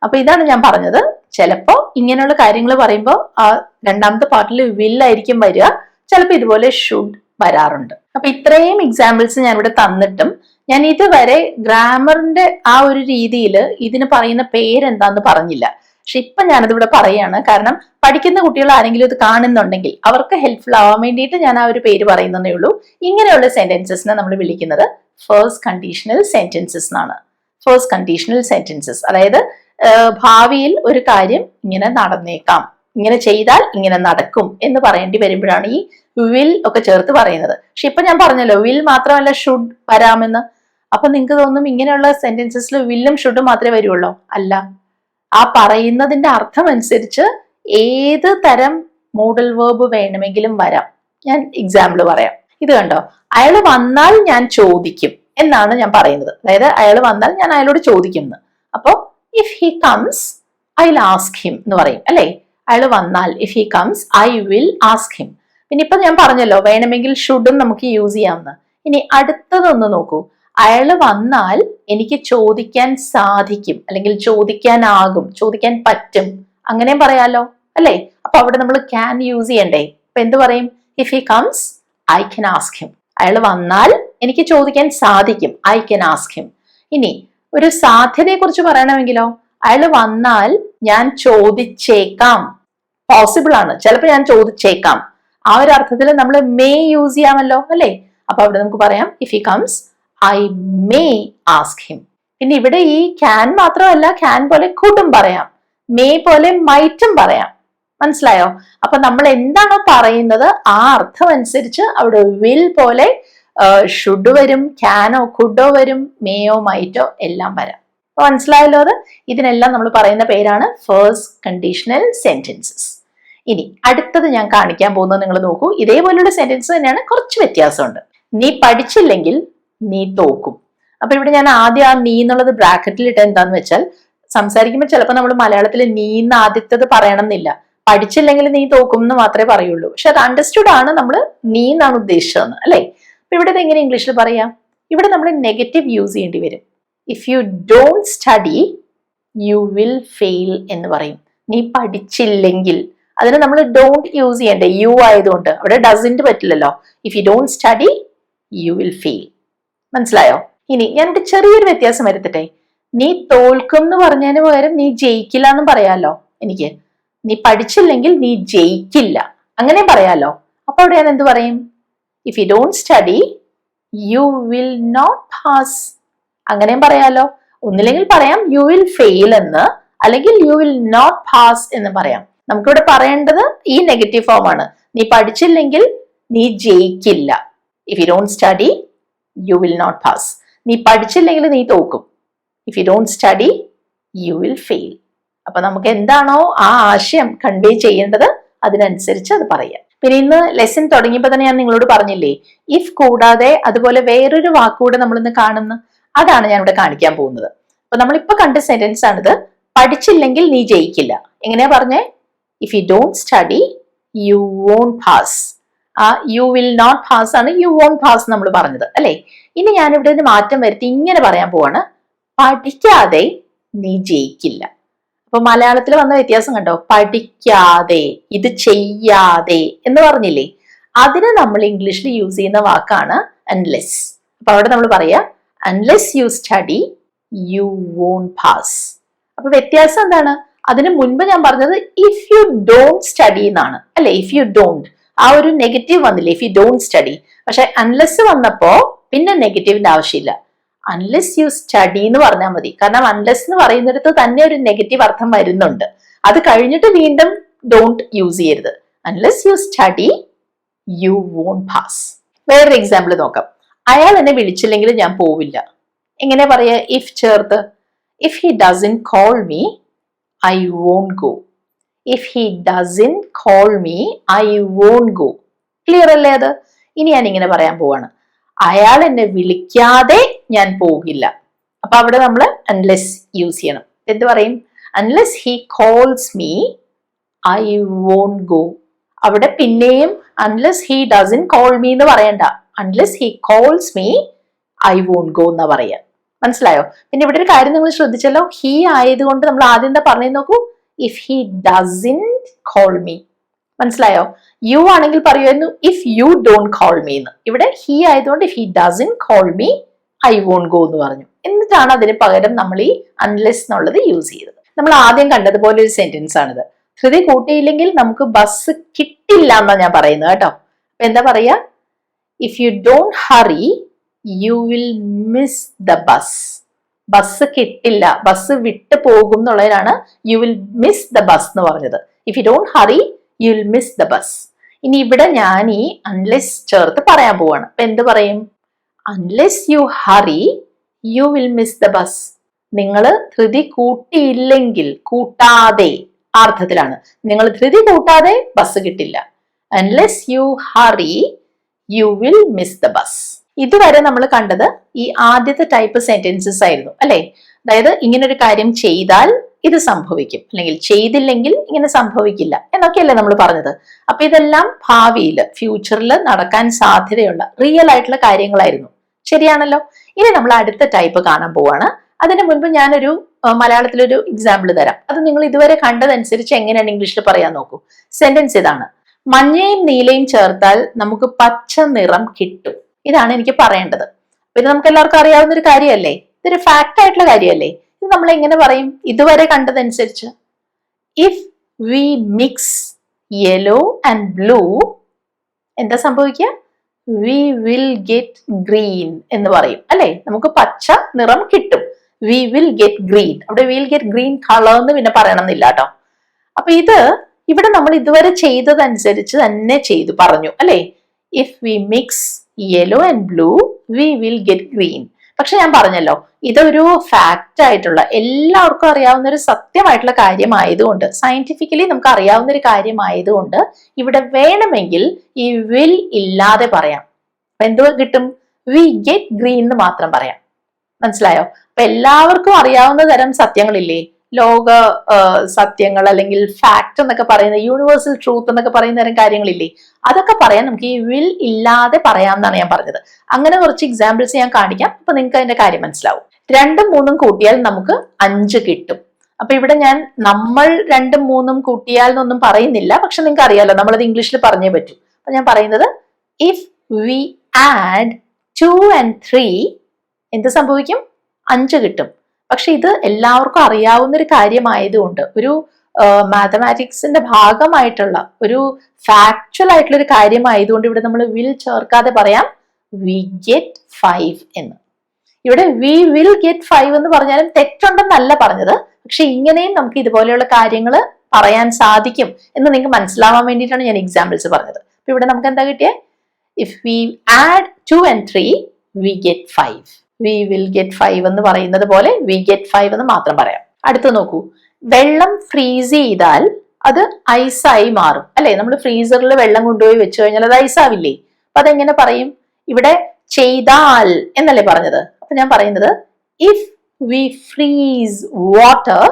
അപ്പൊ ഇതാണ് ഞാൻ പറഞ്ഞത്. ചിലപ്പോ ഇങ്ങനെയുള്ള കാര്യങ്ങൾ പറയുമ്പോൾ ആ രണ്ടാമത്തെ പാർട്ടിൽ വിൽ ആയിരിക്കും വരിക, ചിലപ്പോൾ ഇതുപോലെ ഷുഡ് വരാറുണ്ട്. അപ്പൊ ഇത്രയും എക്സാമ്പിൾസ് ഞാൻ ഇവിടെ തന്നിട്ടും ഞാൻ ഇതുവരെ ഗ്രാമറിന്റെ ആ ഒരു രീതിയിൽ ഇതിന് പറയുന്ന പേരെന്താന്ന് പറഞ്ഞില്ല. പക്ഷെ ഇപ്പൊ ഞാനതിവിടെ പറയാണ്, കാരണം പഠിക്കുന്ന കുട്ടികൾ ആരെങ്കിലും ഇത് കാണുന്നുണ്ടെങ്കിൽ അവർക്ക് ഹെൽപ്ഫുൾ ആവാൻ വേണ്ടിയിട്ട് ഞാൻ ആ ഒരു പേര് പറയുന്നതേ ഉള്ളൂ. ഇങ്ങനെയുള്ള സെന്റൻസസിനെ നമ്മൾ വിളിക്കുന്നത് ഫസ്റ്റ് കണ്ടീഷണൽ സെന്റൻസസ് എന്നാണ്. ഫസ്റ്റ് കണ്ടീഷണൽ സെന്റൻസസ്, അതായത് ഭാവിയിൽ ഒരു കാര്യം ഇങ്ങനെ നടന്നേക്കാം, ഇങ്ങനെ ചെയ്താൽ ഇങ്ങനെ നടക്കും എന്ന് പറയേണ്ടി വരുമ്പോഴാണ് ഈ വിൽ ഒക്കെ ചേർത്ത് പറയുന്നത്. പക്ഷെ ഇപ്പൊ ഞാൻ പറഞ്ഞല്ലോ വിൽ മാത്രമല്ല ഷുഡ് വരാമെന്ന്. അപ്പൊ നിങ്ങൾക്ക് തോന്നും ഇങ്ങനെയുള്ള സെന്റൻസസിൽ വില്ലും ഷുഡും മാത്രമേ വരുള്ളൂ. അല്ല, ആ പറയുന്നതിന്റെ അർത്ഥം അനുസരിച്ച് ഏത് തരം മോഡൽ വേർബ് വേണമെങ്കിലും വരാം. ഞാൻ എക്സാമ്പിൾ പറയാം. ഇത് കണ്ടോ, അയാൾ വന്നാൽ ഞാൻ ചോദിക്കും എന്നാണ് ഞാൻ പറയുന്നത്. അതായത് അയാൾ വന്നാൽ ഞാൻ അയാളോട് ചോദിക്കും എന്ന്. അപ്പോ if he comes I will ask him എന്ന് പറയും അല്ലെ. അയാൾ വന്നാൽ if he comes I will ask him. പിന്നെ ഇപ്പൊ ഞാൻ പറഞ്ഞല്ലോ വേണമെങ്കിൽ ഷുഡും നമുക്ക് യൂസ് ചെയ്യാമെന്ന്. ഇനി അടുത്തതൊന്ന് നോക്കൂ. അയാൾ വന്നാൽ എനിക്ക് ചോദിക്കാൻ സാധിക്കും, അല്ലെങ്കിൽ ചോദിക്കാനാകും, ചോദിക്കാൻ പറ്റും, അങ്ങനെയും പറയാലോ അല്ലെ. അപ്പൊ അവിടെ നമ്മൾ ക്യാൻ യൂസ് ചെയ്യണ്ടേ? അപ്പൊ എന്ത് പറയും? If he comes I can ask him. അയാൾ വന്നാൽ എനിക്ക് ചോദിക്കാൻ സാധിക്കും, ഐ കൻ ആസ്ക് ഹിം. ഇനി ഒരു സാധ്യതയെ കുറിച്ച് പറയണമെങ്കിലോ, അയാൾ വന്നാൽ ഞാൻ ചോദിച്ചേക്കാം, പോസിബിൾ ആണ്, ചിലപ്പോൾ ഞാൻ ചോദിച്ചേക്കാം. ആ ഒരു അർത്ഥത്തിൽ നമ്മൾ മേ യൂസ് ചെയ്യാമല്ലോ അല്ലെ. അപ്പൊ അവിടെ നമുക്ക് പറയാം if he comes I may ask him. പിന്നെ ഇവിടെ ഈ ക്യാൻ മാത്രമല്ല, ക്യാൻ പോലെ കുഡും പറയാം, മേ പോലെ മൈറ്റും പറയാം. മനസ്സിലായോ? അപ്പൊ നമ്മൾ എന്താണോ പറയുന്നത് ആ അർത്ഥം അനുസരിച്ച് അവിടെ വിൽ പോലെ ഷുഡ് വരും, ക്യാനോ കുഡോ വരും, മേയോ മൈറ്റോ എല്ലാം വരാം. അപ്പൊ മനസ്സിലായല്ലോ അത്. ഇതിനെല്ലാം നമ്മൾ പറയുന്ന പേരാണ് ഫസ്റ്റ് കണ്ടീഷണൽ സെന്റൻസസ്. ഇനി അടുത്തത് ഞാൻ കാണിക്കാൻ പോകുന്നത് നിങ്ങൾ നോക്കൂ. ഇതേപോലുള്ള സെന്റൻസ് തന്നെയാണ്, കുറച്ച് വ്യത്യാസമുണ്ട്. നീ പഠിച്ചില്ലെങ്കിൽ നീ തോക്കും. അപ്പൊ ഇവിടെ ഞാൻ ആദ്യം ആ നീ എന്നുള്ളത് ബ്രാക്കറ്റിൽ ഇട്ട എന്താന്ന് വെച്ചാൽ, സംസാരിക്കുമ്പോൾ ചിലപ്പോൾ നമ്മൾ മലയാളത്തിൽ നീ എന്ന് ആദ്യത്തത് പറയണം എന്നില്ല. പഠിച്ചില്ലെങ്കിൽ നീ തോക്കും എന്ന് മാത്രമേ പറയുള്ളൂ. പക്ഷെ അത് അണ്ടർസ്റ്റുഡ് ആണ്, നമ്മൾ നീ എന്നാണ് ഉദ്ദേശിച്ചതെന്ന് അല്ലെ. അപ്പൊ ഇവിടെ എങ്ങനെ ഇംഗ്ലീഷിൽ പറയാം? ഇവിടെ നമ്മൾ നെഗറ്റീവ് യൂസ് ചെയ്യേണ്ടി വരും. If you don't study you will fail എന്ന് പറയും. നീ പഠിച്ചില്ലെങ്കിൽ, അതിന് നമ്മൾ ഡോണ്ട് യൂസ് ചെയ്യണ്ടേ, യു ആയതുകൊണ്ട്. അവിടെ ഡസിന്റ് പറ്റില്ലല്ലോ. If you don't study you will fail. മനസ്സിലായോ? ഇനി ഞാനിവിടെ ചെറിയൊരു വ്യത്യാസം വരുത്തട്ടെ. നീ തോൽക്കും എന്ന് പറഞ്ഞതിന് പകരം നീ ജയിക്കില്ല എന്നും പറയാലോ എനിക്ക്. നീ പഠിച്ചില്ലെങ്കിൽ നീ ജയിക്കില്ല അങ്ങനെ പറയാലോ. അപ്പൊ അവിടെ ഞാൻ എന്ത് പറയും? If you don't study you will not pass, അങ്ങനെയും പറയാലോ. ഒന്നില്ലെങ്കിൽ പറയാം യു വിൽ ഫെയിൽ എന്ന്, അല്ലെങ്കിൽ യു വിൽ നോട്ട് പാസ് എന്ന് പറയാം. നമുക്കിവിടെ പറയേണ്ടത് ഈ നെഗറ്റീവ് ഫോം ആണ്. നീ പഠിച്ചില്ലെങ്കിൽ നീ ജയിക്കില്ല. If you don't study you will not pass. നീ പഠിച്ചില്ലെങ്കിൽ നീ തോക്കും. If you don't study you will fail. അപ്പൊ നമുക്ക് എന്താണോ ആ ആശയം കൺവേ ചെയ്യേണ്ടത് അതിനനുസരിച്ച് അത് പറയാം. പിന്നെ ഇന്ന് ലെസൺ തുടങ്ങിയപ്പോ തന്നെ ഞാൻ നിങ്ങളോട് പറഞ്ഞില്ലേ, ഇഫ് കൂടാതെ അതുപോലെ വേറൊരു വാക്കുകൂടെ നമ്മളിന്ന് കാണുന്നു. അതാണ് ഞാൻ ഇവിടെ കാണിക്കാൻ പോകുന്നത്. അപ്പൊ നമ്മളിപ്പോ കണ്ട സെന്റൻസ് ആണിത്. പഠിച്ചില്ലെങ്കിൽ നീ ജയിക്കില്ല. എങ്ങനെയാ പറഞ്ഞേ? If you don't study you won't pass. ആ യു വിൽ നോട്ട് പാസ് ആണ് യു വോണ്ട് പാസ് നമ്മൾ പറഞ്ഞത് അല്ലെ. ഇനി ഞാൻ ഇവിടെ ഒരു മാറ്റം വരുത്തി ഇങ്ങനെ പറയാൻ പോവാണ്, പഠിക്കാതെ നീ ജയിക്കില്ല. അപ്പൊ മലയാളത്തിൽ വന്ന വ്യത്യാസം കണ്ടോ? പഠിക്കാതെ, ഇത് ചെയ്യാതെ എന്ന് പറഞ്ഞില്ലേ, അതിന് നമ്മൾ ഇംഗ്ലീഷിൽ യൂസ് ചെയ്യുന്ന വാക്കാണ് അൺലെസ്. അപ്പൊ അവിടെ നമ്മൾ പറയാ unless you study you won't pass. അപ്പൊ വ്യത്യാസം എന്താണ്? അതിന് മുൻപ് ഞാൻ പറഞ്ഞത് ഇഫ് യു ഡോണ്ട് സ്റ്റഡി എന്നാണ് അല്ലെ. ഇഫ് യു ഡോണ്ട്, ആ ഒരു നെഗറ്റീവ് വന്നില്ലേ ഇഫ് യു ഡോണ്ട് സ്റ്റഡി. പക്ഷെ അൺലെസ് വന്നപ്പോ പിന്നെ നെഗറ്റീവിന്റെ ആവശ്യമില്ല. അൺലെസ് യു സ്റ്റഡി എന്ന് പറഞ്ഞാൽ മതി. കാരണം അൺലെസ് എന്ന് പറയുന്നിടത്ത് തന്നെ ഒരു നെഗറ്റീവ് അർത്ഥം വരുന്നുണ്ട്. അത് കഴിഞ്ഞിട്ട് വീണ്ടും ഡോണ്ട് യൂസ് ചെയ്യരുത്. Unless you study you won't pass. വേറൊരു എക്സാമ്പിൾ നോക്കാം. അയാൾ എന്നെ വിളിച്ചില്ലെങ്കിൽ ഞാൻ പോവില്ല. എങ്ങനെ പറയാ? ഇഫ് ചേർത്ത്. If he doesn't call me I won't go. If he doesn't call me I won't go. ക്ലിയർ അല്ലേ അത്? ഇനി ഞാൻ ഇങ്ങനെ പറയാൻ പോവാണ്, അയാൾ എന്നെ വിളിക്കാതെ ഞാൻ പോകില്ല. അപ്പൊ അവിടെ നമ്മൾ അൺലെസ് യൂസ് ചെയ്യണം. എന്ത് പറയും? Unless he calls me I won't go. അവിടെ പിന്നെയും unless he doesn't call me എന്ന് പറയണ്ട, unless he calls me I won't go എന്നാ പറയാ. മനസ്സിലായോ? പിന്നെ ഇവിടെ ഒരു കാര്യം നിങ്ങൾ ശ്രദ്ധിച്ചല്ലോ, ഹി ആയതുകൊണ്ട് നമ്മൾ ആദ്യം എന്താ പറഞ്ഞു നോക്കൂ, if he doesn't call me. മനസ്സിലായോ? യു ആണെങ്കിൽ പറയുമായിരുന്നു if you don't call me എന്ന്. ഇവിടെ ഹി ആയതുകൊണ്ട് if he doesn't call me I won't go എന്ന് പറഞ്ഞു. എന്നിട്ടാണ് അതിന് പകരം നമ്മൾ ഈ അൺലെസ് എന്നുള്ളത് യൂസ് ചെയ്തത്. നമ്മൾ ആദ്യം കണ്ടതുപോലെ ഒരു സെന്റൻസ് ആണിത്. ധൃതി കൂട്ടിയില്ലെങ്കിൽ നമുക്ക് ബസ് കിട്ടില്ല എന്നാണ് ഞാൻ പറയുന്നത് കേട്ടോ. അപ്പൊ എന്താ പറയാ? If you don't hurry you will miss the bus. Bus കിട്ടില്ല, ബസ് വിട്ടു പോകും എന്നുള്ളതിനാണ് you will miss the bus എന്ന് പറഞ്ഞത്. If you don't hurry you will miss the bus. ഇനി ഇവിടെ ഞാൻ ഈ അൺലെസ് ചേർത്ത് പറയാൻ പോവാണ്. അപ്പൊ എന്ത് പറയും? Unless you hurry you will miss the bus. നിങ്ങൾ ധൃതി കൂട്ടിയില്ലെങ്കിൽ, കൂട്ടാതെ അർത്ഥത്തിലാണ്. നിങ്ങൾ ധൃതി കൂട്ടാതെ ബസ് കിട്ടില്ല. Unless you hurry you will miss the bus. ഇതുവരെ നമ്മൾ കണ്ടത് ഈ ആദ്യത്തെ ടൈപ്പ് സെന്റൻസസ് ആയിരുന്നു അല്ലെ? അതായത് ഇങ്ങനെ ഒരു കാര്യം ചെയ്താൽ ഇത് സംഭവിക്കും, അല്ലെങ്കിൽ ചെയ്തില്ലെങ്കിൽ ഇങ്ങനെ സംഭവിക്കില്ല എന്നൊക്കെയല്ലേ നമ്മൾ പറഞ്ഞത്. അപ്പൊ ഇതെല്ലാം ഭാവിയിൽ, ഫ്യൂച്ചറിൽ നടക്കാൻ സാധ്യതയുള്ള റിയൽ ആയിട്ടുള്ള കാര്യങ്ങളായിരുന്നു. ശരിയാണല്ലോ? ഇനി നമ്മൾ അടുത്ത ടൈപ്പ് കാണാൻ പോവാണ്. അതിന് മുൻപ് ഞാനൊരു മലയാളത്തിലൊരു എക്സാമ്പിൾ തരാം. അത് നിങ്ങൾ ഇതുവരെ കണ്ടതനുസരിച്ച് എങ്ങനെയാണ് ഇംഗ്ലീഷിൽ പറയാൻ നോക്കൂ. സെന്റൻസ് ഇതാണ്: മഞ്ഞയും നീലയും ചേർത്താൽ നമുക്ക് പച്ച നിറം കിട്ടും. ഇതാണ് എനിക്ക് പറയേണ്ടത്. ഇത് നമുക്ക് എല്ലാവർക്കും അറിയാവുന്ന ഒരു കാര്യമല്ലേ? ഇതൊരു ഫാക്ട് ആയിട്ടുള്ള കാര്യമല്ലേ? ഇത് നമ്മൾ എങ്ങനെ പറയും? ഇതുവരെ കണ്ടതനുസരിച്ച് if we mix yellow and blue എന്താ സംഭവിക്കുക? വി വിൽ ഗെറ്റ് ഗ്രീൻ എന്ന് പറയും അല്ലെ? നമുക്ക് പച്ച നിറം കിട്ടും. We will get green. അവിടെ വിൽ ഗെറ്റ് ഗ്രീൻ കളർ എന്ന് പിന്നെ പറയണമെന്നില്ല കേട്ടോ. അപ്പൊ ഇത് ഇവിടെ നമ്മൾ ഇതുവരെ ചെയ്തതനുസരിച്ച് തന്നെ ചെയ്തു പറഞ്ഞു അല്ലെ? If we mix yellow and blue we will get green. പക്ഷെ ഞാൻ പറഞ്ഞല്ലോ, ഇതൊരു ഫാക്റ്റ് ആയിട്ടുള്ള, എല്ലാവർക്കും അറിയാവുന്ന ഒരു സത്യമായിട്ടുള്ള കാര്യമായതുകൊണ്ട്, സയന്റിഫിക്കലി നമുക്ക് അറിയാവുന്ന ഒരു കാര്യമായതുകൊണ്ട് ഇവിടെ വേണമെങ്കിൽ ഈ വിൽ ഇല്ലാതെ പറയാം. അപ്പൊ എന്ത് കിട്ടും? വി ഗെറ്റ് ഗ്രീൻ എന്ന് മാത്രം പറയാം. മനസ്സിലായോ? അപ്പൊ എല്ലാവർക്കും അറിയാവുന്ന തരം സത്യങ്ങളില്ലേ, ലോക സത്യങ്ങൾ അല്ലെങ്കിൽ ഫാക്ട് എന്നൊക്കെ പറയുന്ന, യൂണിവേഴ്സൽ ട്രൂത്ത് എന്നൊക്കെ പറയുന്ന തരം കാര്യങ്ങളില്ലേ, അതൊക്കെ പറയാൻ നമുക്ക് ഈ വിൽ ഇല്ലാതെ പറയാമെന്നാണ് ഞാൻ പറഞ്ഞത്. അങ്ങനെ കുറച്ച് എക്സാമ്പിൾസ് ഞാൻ കാണിക്കാം. അപ്പൊ നിങ്ങൾക്ക് അതിന്റെ കാര്യം മനസ്സിലാവും. 2ഉം 3ഉം കൂട്ടിയാൽ നമുക്ക് 5 കിട്ടും. അപ്പൊ ഇവിടെ ഞാൻ നമ്മൾ 2ഉം 3ഉം കൂട്ടിയാൽ എന്നൊന്നും പറയുന്നില്ല. പക്ഷെ നിങ്ങൾക്ക് അറിയാലോ, നമ്മളത് ഇംഗ്ലീഷിൽ പറഞ്ഞേ പറ്റൂ. അപ്പൊ ഞാൻ പറയുന്നത് ഇഫ് വി ആഡ് 2 and 3 എന്ത് സംഭവിക്കും? 5 കിട്ടും. പക്ഷെ ഇത് എല്ലാവർക്കും അറിയാവുന്ന ഒരു കാര്യമായതുകൊണ്ട്, ഒരു മാത്തമാറ്റിക്സിന്റെ ഭാഗമായിട്ടുള്ള ഒരു ഫാക്ച്വൽ ആയിട്ടുള്ള ഒരു കാര്യമായതുകൊണ്ട് ഇവിടെ നമ്മൾ വിൽ ചേർക്കാതെ പറയാം വി ഗെറ്റ് 5 എന്ന്. ഇവിടെ വി വിൽ ഗെറ്റ് 5 എന്ന് പറഞ്ഞാലും തെറ്റുണ്ടെന്നല്ല പറഞ്ഞത്. പക്ഷെ ഇങ്ങനെയും നമുക്ക് ഇതുപോലെയുള്ള കാര്യങ്ങൾ പറയാൻ സാധിക്കും എന്ന് നിങ്ങൾക്ക് മനസ്സിലാവാൻ വേണ്ടിയിട്ടാണ് ഞാൻ എക്സാമ്പിൾസ് പറഞ്ഞത്. അപ്പൊ ഇവിടെ നമുക്ക് എന്താ കിട്ടിയേ? If we add 2 and 3 we get 5. We will get 5 എന്ന് പറയുന്നത് പോലെ വി ഗെറ്റ് 5 എന്ന് മാത്രം പറയാം. അടുത്ത് നോക്കൂ, വെള്ളം ഫ്രീസ് ചെയ്താൽ അത് ഐസായി മാറും അല്ലെ? നമ്മൾ ഫ്രീസറിൽ വെള്ളം കൊണ്ടുപോയി വെച്ചു കഴിഞ്ഞാൽ അത് ഐസാവില്ലേ? അപ്പൊ അതെങ്ങനെ പറയും? ഇവിടെ ചെയ്താൽ എന്നല്ലേ പറഞ്ഞത്? അപ്പൊ ഞാൻ പറയുന്നത് if we freeze water